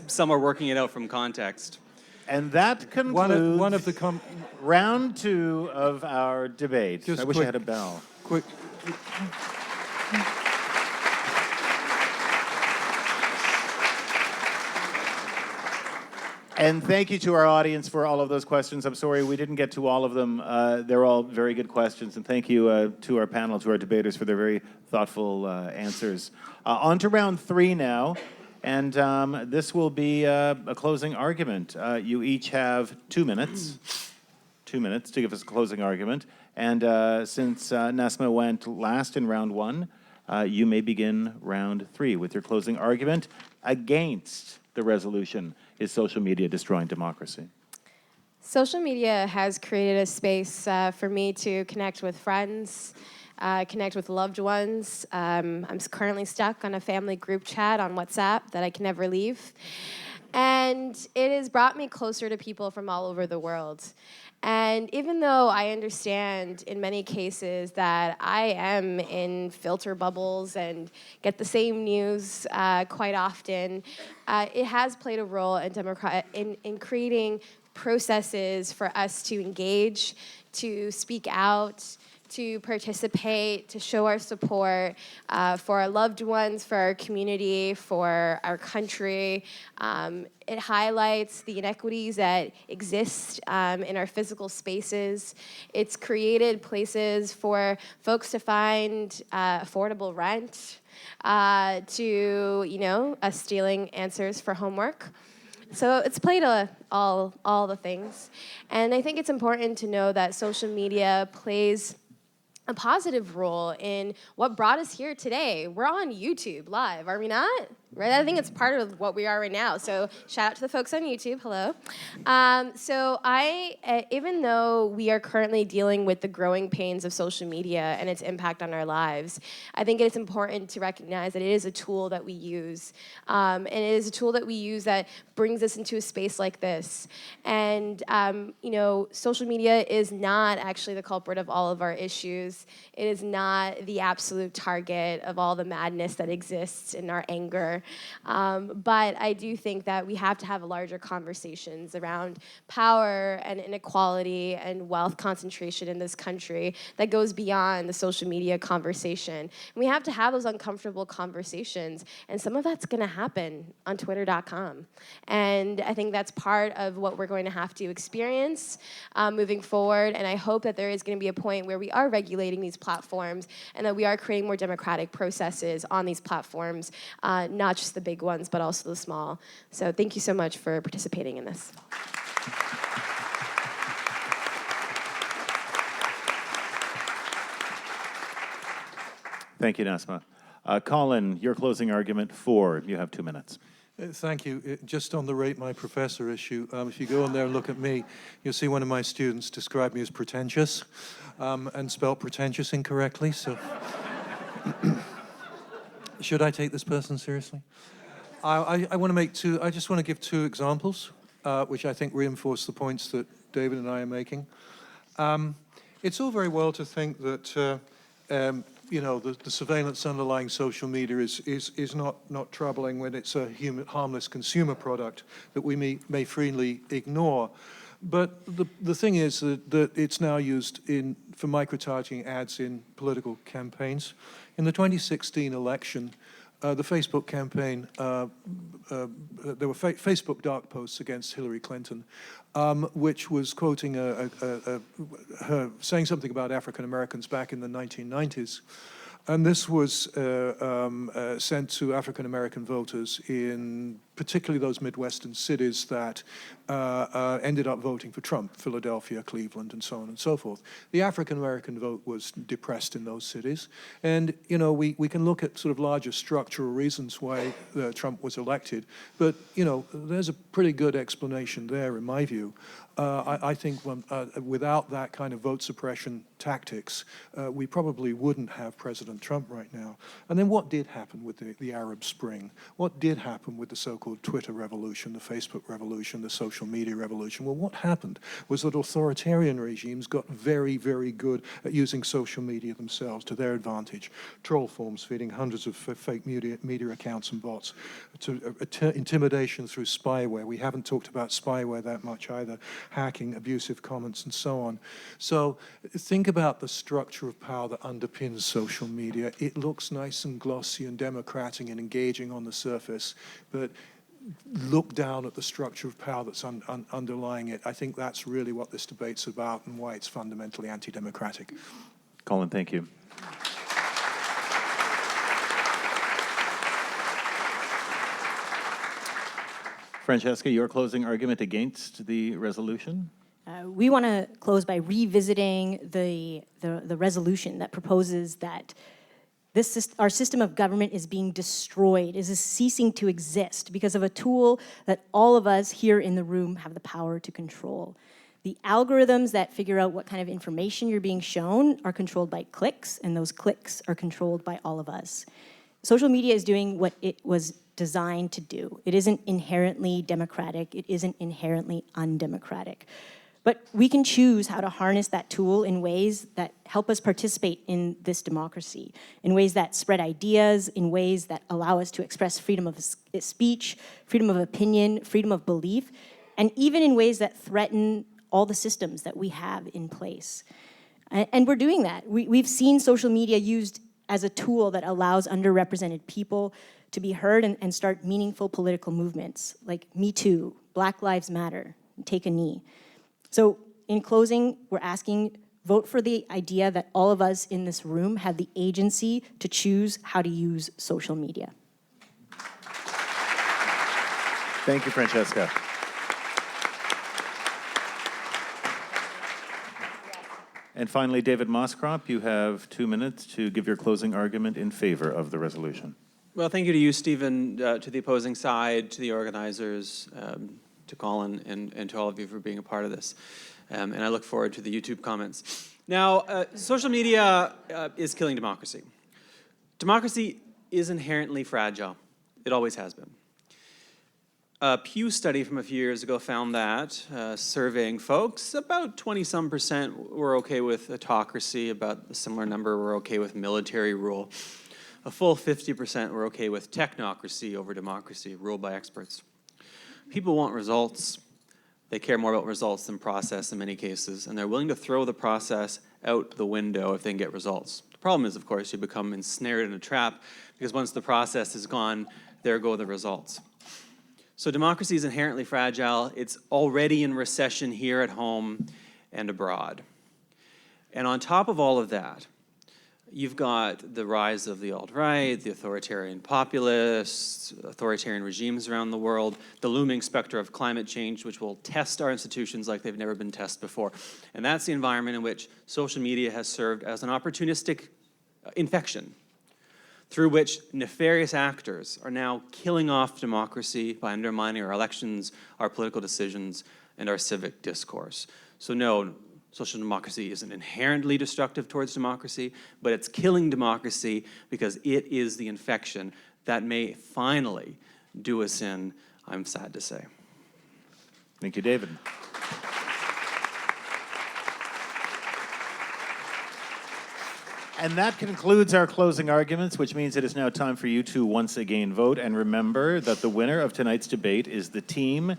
Some are working it out from context. And that concludes one of the round 2 of our debate. Just I wish I quick- had a bell. quick. And thank you to our audience for all of those questions. I'm sorry we didn't get to all of them. They're all very good questions. And thank you to our panel, to our debaters for their very thoughtful answers. On to round 3 now. And this will be a closing argument. You each have 2 minutes. 2 minutes to give us a closing argument. And since Nesma went last in round 1, you may begin round 3 with your closing argument against the resolution, is social media destroying democracy? Social media has created a space for me to connect with friends, connect with loved ones. I'm currently stuck on a family group chat on WhatsApp that I can never leave. And it has brought me closer to people from all over the world. And even though I understand in many cases that I am in filter bubbles and get the same news quite often, it has played a role in creating processes for us to engage, to speak out, to participate, to show our support for our loved ones, for our community, for our country. It highlights the inequities that exist in our physical spaces. It's created places for folks to find affordable rent, to us stealing answers for homework. So it's played all the things. And I think it's important to know that social media plays a positive role in what brought us here today. We're on YouTube live, are we not? Right? I think it's part of what we are right now. So shout out to the folks on YouTube. Hello. Even though we are currently dealing with the growing pains of social media and its impact on our lives, I think it's important to recognize that it is a tool that we use. And it is a tool that we use that brings us into a space like this. And, social media is not actually the culprit of all of our issues. It is not the absolute target of all the madness that exists in our anger. But I do think that we have to have larger conversations around power and inequality and wealth concentration in this country that goes beyond the social media conversation. And we have to have those uncomfortable conversations, and some of that's going to happen on Twitter.com. And I think that's part of what we're going to have to experience moving forward, and I hope that there is going to be a point where we are regulating these platforms and that we are creating more democratic processes on these platforms, not just the big ones, but also the small. So thank you so much for participating in this. Thank you, Nesma. Colin, your closing argument 4. You have 2 minutes. Thank you. Just on the rate my professor issue, if you go in there and look at me, you'll see one of my students describe me as pretentious and spelled pretentious incorrectly. So should I take this person seriously? I want to make two. I just want to give 2 examples, which I think reinforce the points that David and I are making. It's all very well to think that the surveillance underlying social media is not troubling when it's a harmless consumer product that we may freely ignore. But the thing is that it's now used for micro-targeting ads in political campaigns. In the 2016 election, the Facebook campaign, there were Facebook dark posts against Hillary Clinton, which was quoting her saying something about African Americans back in the 1990s. And this was sent to African American voters in particularly those Midwestern cities that ended up voting for Trump, Philadelphia, Cleveland, and so on and so forth. The African American vote was depressed in those cities. And, we can look at sort of larger structural reasons why Trump was elected. But, there's a pretty good explanation there, in my view. I think without that kind of vote suppression tactics, we probably wouldn't have President Trump right now. And then what did happen with the Arab Spring? What did happen with the so-called Twitter revolution, the Facebook revolution, the social media revolution? Well, what happened was that authoritarian regimes got very, very good at using social media themselves to their advantage. Troll forms feeding hundreds of fake media accounts and bots, to intimidation through spyware. We haven't talked about spyware that much either. Hacking, abusive comments, and so on. So think about the structure of power that underpins social media. It looks nice and glossy and democratic and engaging on the surface, but look down at the structure of power that's underlying it. I think that's really what this debate's about and why it's fundamentally anti-democratic. Colin, thank you. Francesca, your closing argument against the resolution? We want to close by revisiting the resolution that proposes that our system of government is being destroyed, is ceasing to exist because of a tool that all of us here in the room have the power to control. The algorithms that figure out what kind of information you're being shown are controlled by clicks, and those clicks are controlled by all of us. social media is doing what it was designed to do. It isn't inherently democratic. It isn't inherently undemocratic. But we can choose how to harness that tool in ways that help us participate in this democracy, in ways that spread ideas, in ways that allow us to express freedom of speech, freedom of opinion, freedom of belief, and even in ways that threaten all the systems that we have in place. And we're doing that. We've seen social media used as a tool that allows underrepresented people to be heard and start meaningful political movements like Me Too, Black Lives Matter, Take a Knee. So in closing, we're asking, vote for the idea that all of us in this room have the agency to choose how to use social media. Thank you, Francesca. And finally, David Moskrop, you have 2 minutes to give your closing argument in favor of the resolution. Well, thank you to you, Stephen, to the opposing side, to the organizers, to Colin, and to all of you for being a part of this. And I look forward to the YouTube comments. Now, social media is killing democracy. Democracy is inherently fragile. It always has been. A Pew study from a few years ago found that, surveying folks, about 20-some% were okay with autocracy, about a similar number were okay with military rule. A full 50% were okay with technocracy over democracy, ruled by experts. People want results. They care more about results than process in many cases, and they're willing to throw the process out the window if they can get results. The problem is, of course, you become ensnared in a trap, because once the process is gone, there go the results. So democracy is inherently fragile. It's already in recession here at home and abroad. And on top of all of that, you've got the rise of the alt-right, the authoritarian populists, authoritarian regimes around the world, the looming specter of climate change, which will test our institutions like they've never been tested before. And that's the environment in which social media has served as an opportunistic infection, through which nefarious actors are now killing off democracy by undermining our elections, our political decisions, and our civic discourse. So no, social democracy isn't inherently destructive towards democracy, but it's killing democracy because it is the infection that may finally do us in, I'm sad to say. Thank you, David. And that concludes our closing arguments, which means it is now time for you to once again vote. And remember that the winner of tonight's debate is the team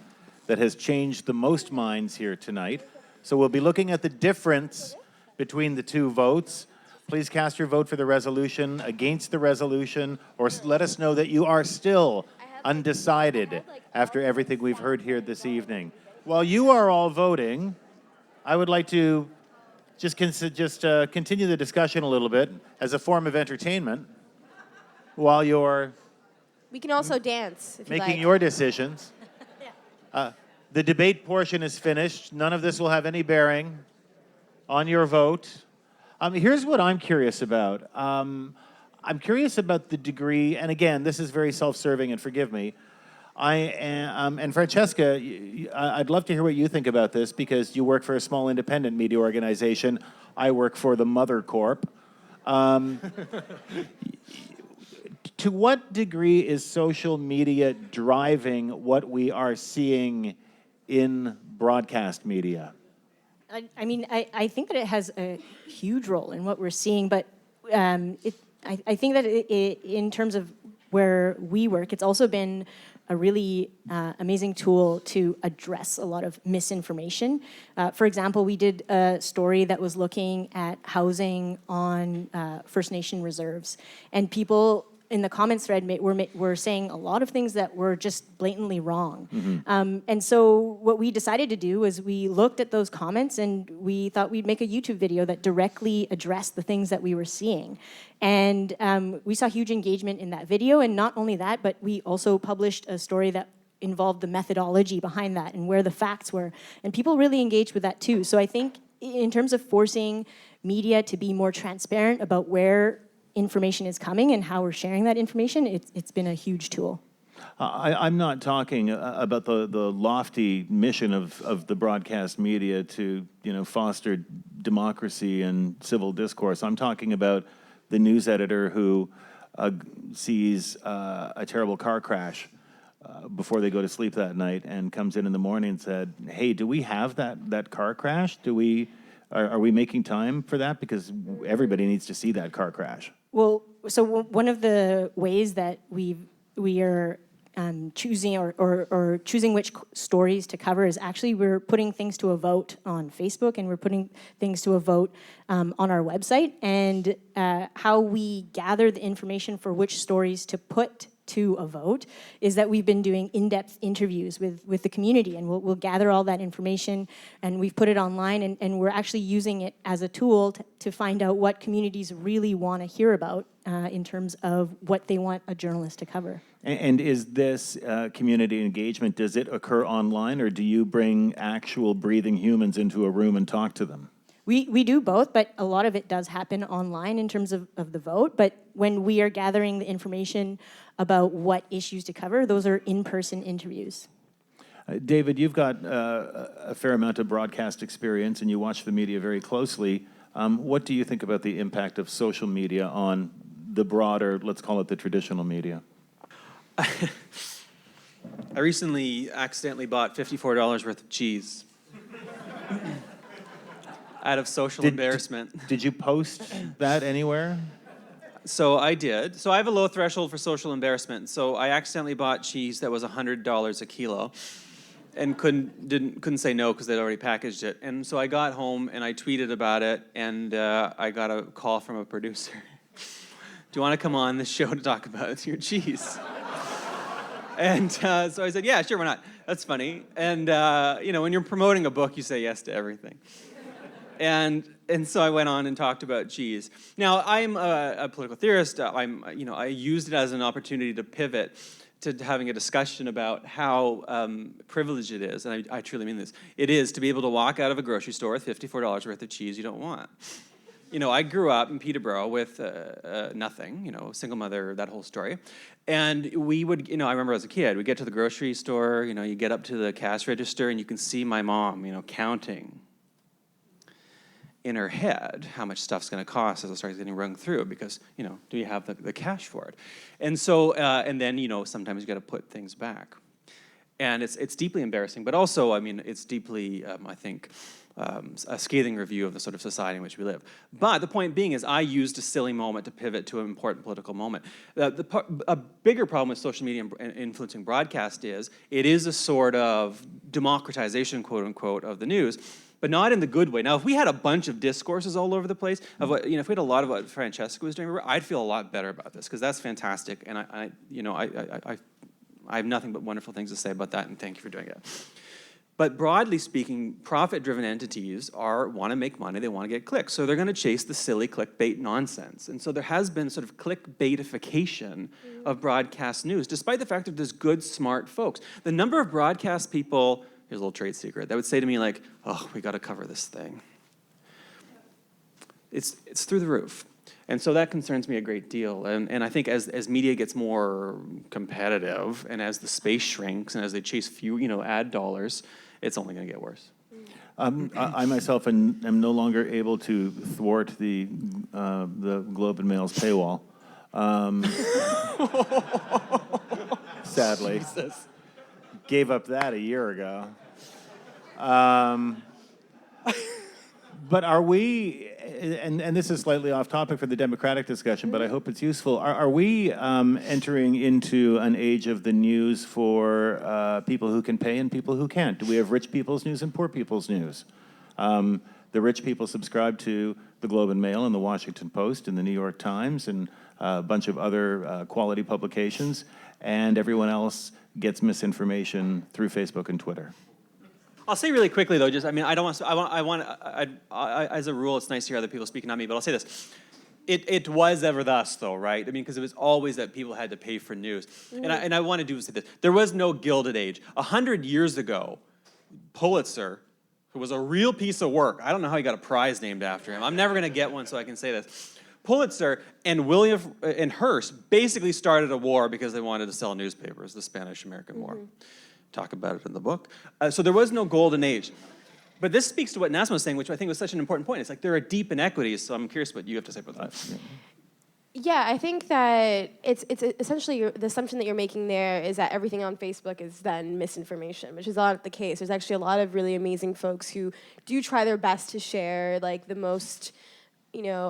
that has changed the most minds here tonight. So we'll be looking at the difference between the two votes. Please cast your vote for the resolution, against the resolution, or let us know that you are still undecided after everything we've heard here this evening. While you are all voting, I would like to just continue the discussion a little bit as a form of entertainment while you're We can also dance if you making like. your decisions. The debate portion is finished. None of this will have any bearing on your vote. Here's what I'm curious about. I'm curious about the degree, and again, this is very self-serving, and forgive me. And Francesca, I'd love to hear what you think about this, because you work for a small independent media organization. I work for the Mother Corp. To what degree is social media driving what we are seeing in broadcast media? I mean, I think that it has a huge role in what we're seeing, but I think that in terms of where we work, it's also been a really amazing tool to address a lot of misinformation. For example, we did a story that was looking at housing on First Nation reserves, and people in the comments thread were saying a lot of things that were just blatantly wrong. Mm-hmm. And so what we decided to do was we looked at those comments and we thought we'd make a YouTube video that directly addressed the things that we were seeing. And we saw huge engagement in that video, and not only that, but we also published a story that involved the methodology behind that and where the facts were. And people really engaged with that too. So I think in terms of forcing media to be more transparent about where information is coming and how we're sharing that information, it's been a huge tool. I'm not talking about the lofty mission of the broadcast media to foster democracy and civil discourse. I'm talking about the news editor who sees a terrible car crash before they go to sleep that night and comes in the morning and said, hey, do we have that car crash? Are we making time for that? Because everybody needs to see that car crash. Well, so one of the ways that we are choosing or choosing which stories to cover is actually we're putting things to a vote on Facebook, and we're putting things to a vote on our website. And how we gather the information for which stories to put to a vote is that we've been doing in-depth interviews with the community, and we'll gather all that information, and we've put it online, and we're actually using it as a tool to find out what communities really want to hear about in terms of what they want a journalist to cover. And is this community engagement, does it occur online, or do you bring actual breathing humans into a room and talk to them? We do both, but a lot of it does happen online in terms of the vote. But when we are gathering the information about what issues to cover, those are in-person interviews. David, you've got a fair amount of broadcast experience, and you watch the media very closely. What do you think about the impact of social media on the broader, let's call it the traditional media? I recently accidentally bought $54 worth of cheese out of social embarrassment. Did you post that anywhere? So I did. So I have a low threshold for social embarrassment. So I accidentally bought cheese that was $100 a kilo, and couldn't say no because they'd already packaged it. And so I got home and I tweeted about it, and I got a call from a producer. Do you want to come on this show to talk about your cheese? And so I said, yeah, sure, why not? That's funny. And when you're promoting a book, you say yes to everything. And so I went on and talked about cheese. Now, I'm a political theorist. I used it as an opportunity to pivot to having a discussion about how privileged it is, and I truly mean this. It is to be able to walk out of a grocery store with $54 worth of cheese you don't want. I grew up in Peterborough with nothing, single mother, that whole story. And we would, I remember as a kid, we'd get to the grocery store, you get up to the cash register, and you can see my mom, counting in her head how much stuff's going to cost as it starts getting rung through, because do you have the cash for it? And so and then sometimes you got to put things back, and it's deeply embarrassing, but also it's deeply I think a scathing review of the sort of society in which we live. But the point being is I used a silly moment to pivot to an important political moment. A bigger problem with social media and influencing broadcast is it is a sort of democratization, quote unquote, of the news, but not in the good way. Now, if we had a bunch of discourses all over the place, of what, if we had a lot of what Francesca was doing, I'd feel a lot better about this, because that's fantastic, and I have nothing but wonderful things to say about that, and thank you for doing it. But broadly speaking, profit-driven entities want to make money, they want to get clicks, so they're going to chase the silly clickbait nonsense. And so there has been sort of clickbaitification of broadcast news, despite the fact that there's good, smart folks. The number of broadcast people, here's a little trade secret, that would say to me like, oh, we got to cover this thing. It's through the roof. And so that concerns me a great deal. And I think as media gets more competitive, and as the space shrinks, and as they chase few, ad dollars, it's only going to get worse. I myself am no longer able to thwart the Globe and Mail's paywall. Sadly. Jesus. Gave up that a year ago. But are we, and this is slightly off topic for the Democratic discussion, but I hope it's useful, are we entering into an age of the news for people who can pay and people who can't? Do we have rich people's news and poor people's news? The rich people subscribe to the Globe and Mail and the Washington Post and the New York Times and a bunch of other quality publications, and everyone else gets misinformation through Facebook and Twitter. I'll say really quickly though, I don't want to, as a rule, it's nice to hear other people speaking on me, but I'll say this. It was ever thus though, right? Because it was always that people had to pay for news. And I want to say this. There was no Gilded Age. 100 years ago, Pulitzer, who was a real piece of work, I don't know how he got a prize named after him. I'm never going to get one, so I can say this. Pulitzer and William and Hearst basically started a war because they wanted to sell newspapers, the Spanish-American War. Talk about it in the book. So there was no golden age. But this speaks to what Nesma was saying, which I think was such an important point. It's like there are deep inequities, so I'm curious what you have to say about that. Yeah, I think that it's essentially the assumption that you're making there is that everything on Facebook is then misinformation, which is not the case. There's actually a lot of really amazing folks who do try their best to share like the most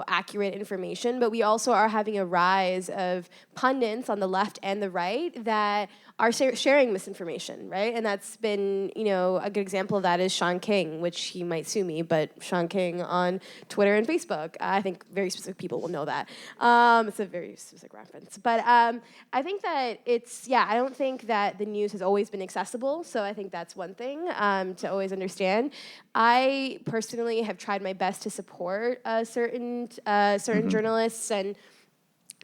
accurate information, but we also are having a rise of pundits on the left and the right that are sharing misinformation, right? And that's been, a good example of that is Sean King, which he might sue me, but Sean King on Twitter and Facebook. I think very specific people will know that. It's a very specific reference. But I think that I don't think that the news has always been accessible, so I think that's one thing to always understand. I personally have tried my best to support certain journalists, and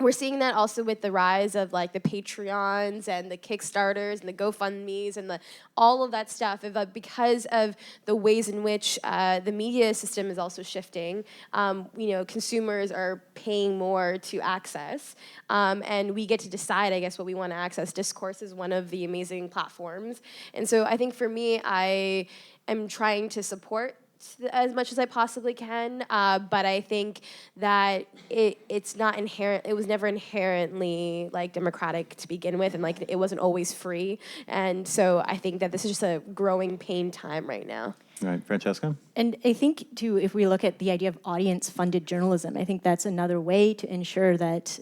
we're seeing that also with the rise of like the Patreons and the Kickstarters and the GoFundMes and all of that stuff. Because of the ways in which the media system is also shifting, consumers are paying more to access, and we get to decide, I guess, what we want to access. Discourse is one of the amazing platforms, and so I think for me, I am trying to support as much as I possibly can, but I think that it's not inherent. It was never inherently like democratic to begin with, and like it wasn't always free. And so I think that this is just a growing pain time right now. All right, Francesca? And I think, too, if we look at the idea of audience-funded journalism, I think that's another way to ensure that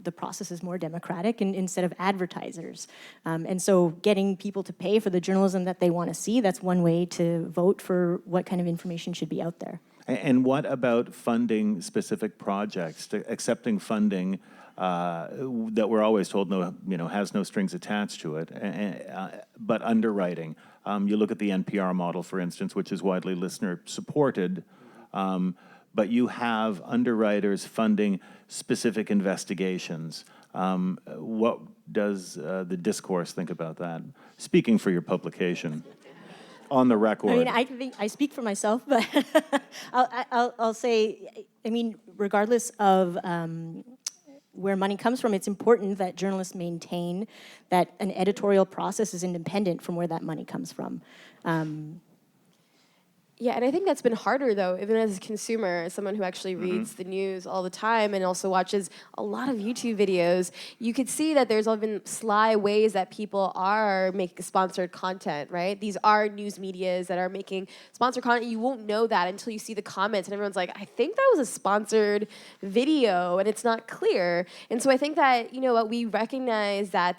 the process is more democratic instead of advertisers. And so getting people to pay for the journalism that they want to see, that's one way to vote for what kind of information should be out there. And what about funding specific projects, accepting funding that we're always told has no strings attached to it, but underwriting? You look at the NPR model, for instance, which is widely listener supported, but you have underwriters funding specific investigations. What does the discourse think about that? Speaking for your publication. On the record. I mean, I think I speak for myself, but I'll say, regardless of where money comes from, it's important that journalists maintain that an editorial process is independent from where that money comes from. Yeah, and I think that's been harder, though, even as a consumer, as someone who actually reads the news all the time and also watches a lot of YouTube videos. You could see that there's been sly ways that people are making sponsored content, right? These are news medias that are making sponsored content. You won't know that until you see the comments, and everyone's like, I think that was a sponsored video, and it's not clear. And so I think that, we recognize that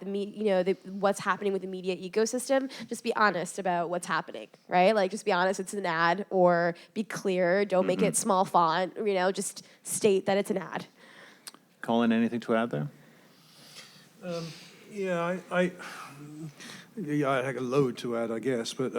what's happening with the media ecosystem, just be honest about what's happening, right? Like, just be honest, it's an ad. Or be clear, don't make it small font, just state that it's an ad. Colin, anything to add there? I had a load to add, I guess, but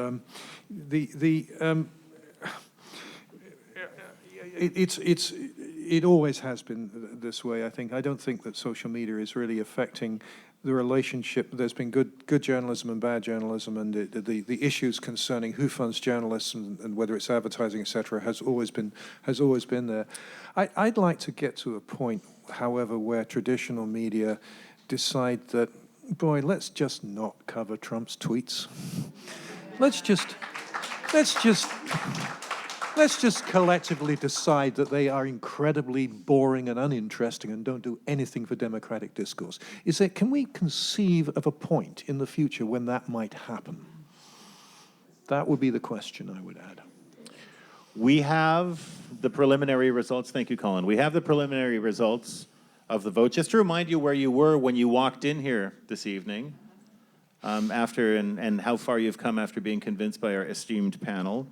it always has been this way, I think. I don't think that social media is really affecting the relationship. There's been good journalism and bad journalism, and the issues concerning who funds journalists and whether it's advertising, etc., has always been there. I'd like to get to a point, however, where traditional media decide that, boy, let's just not cover Trump's tweets. Let's just collectively decide that they are incredibly boring and uninteresting and don't do anything for democratic discourse. Can we conceive of a point in the future when that might happen? That would be the question I would add. We have the preliminary results. Thank you, Colin. We have the preliminary results of the vote. Just to remind you where you were when you walked in here this evening, and how far you've come after being convinced by our esteemed panel.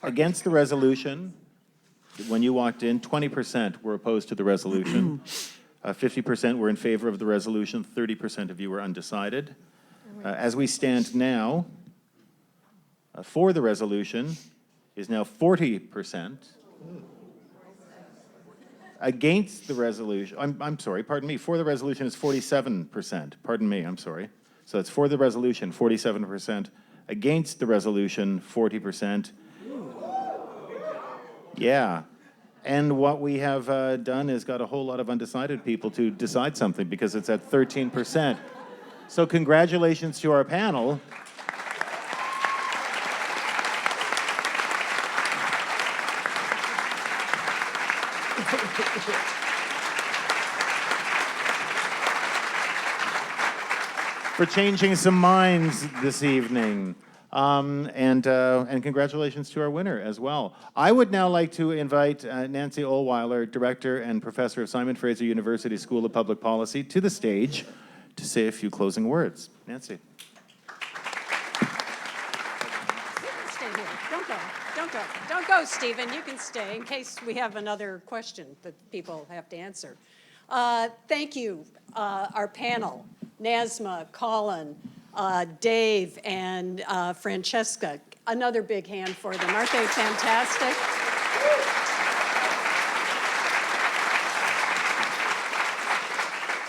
Against the resolution, when you walked in, 20% were opposed to the resolution. 50% were in favor of the resolution. 30% of you were undecided. As we stand now, for the resolution is now 40%. Against the resolution, I'm sorry, pardon me, for the resolution is 47%. Pardon me, I'm sorry. So it's for the resolution, 47%. Against the resolution, 40%. Yeah. And what we have done is got a whole lot of undecided people to decide something because it's at 13%. So congratulations to our panel. for changing some minds this evening. And congratulations to our winner as well. I would now like to invite Nancy Ohlweiler, Director and Professor of Simon Fraser University School of Public Policy, to the stage to say a few closing words. Nancy. Stay here. Don't go. Don't go. Don't go, Stephen. You can stay in case we have another question that people have to answer. Thank you, our panel, Nazma, Colin, Dave, and Francesca. Another big hand for them. Aren't they fantastic?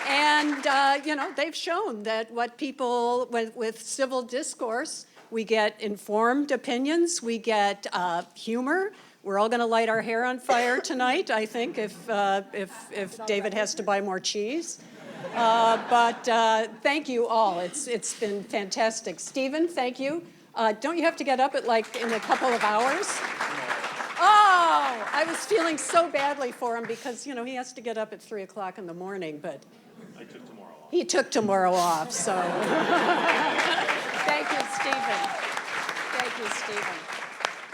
And, you know, they've shown that what people, with civil discourse, we get informed opinions, we get humor. We're all going to light our hair on fire tonight, I think, if David has to buy more cheese. But thank you all. It's been fantastic. Stephen, thank you. Don't you have to get up at in a couple of hours? Oh, I was feeling so badly for him because, you know, he has to get up at 3 o'clock in the morning, but I took tomorrow off. he took tomorrow off, so. Thank you, Stephen. Thank you, Stephen.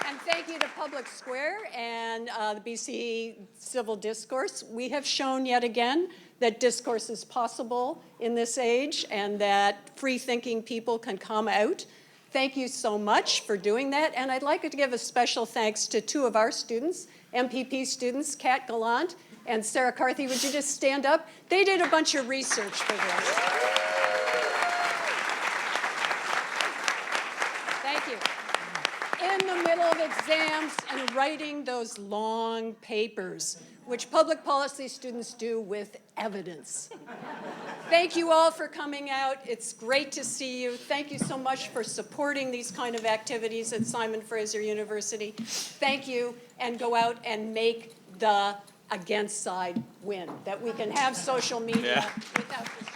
And thank you to Public Square and the BC Civil Discourse. We have shown yet again that discourse is possible in this age and that free-thinking people can come out. Thank you so much for doing that. And I'd like to give a special thanks to two of our students, MPP students, Kat Gallant and Sarah Carthy. Would you just stand up? They did a bunch of research for this. Thank you. In the middle of exams and writing those long papers, which public policy students do with evidence. Thank you all for coming out. It's great to see you. Thank you so much for supporting these kind of activities at Simon Fraser University. Thank you, and go out and make the against side win, that we can have social media without this.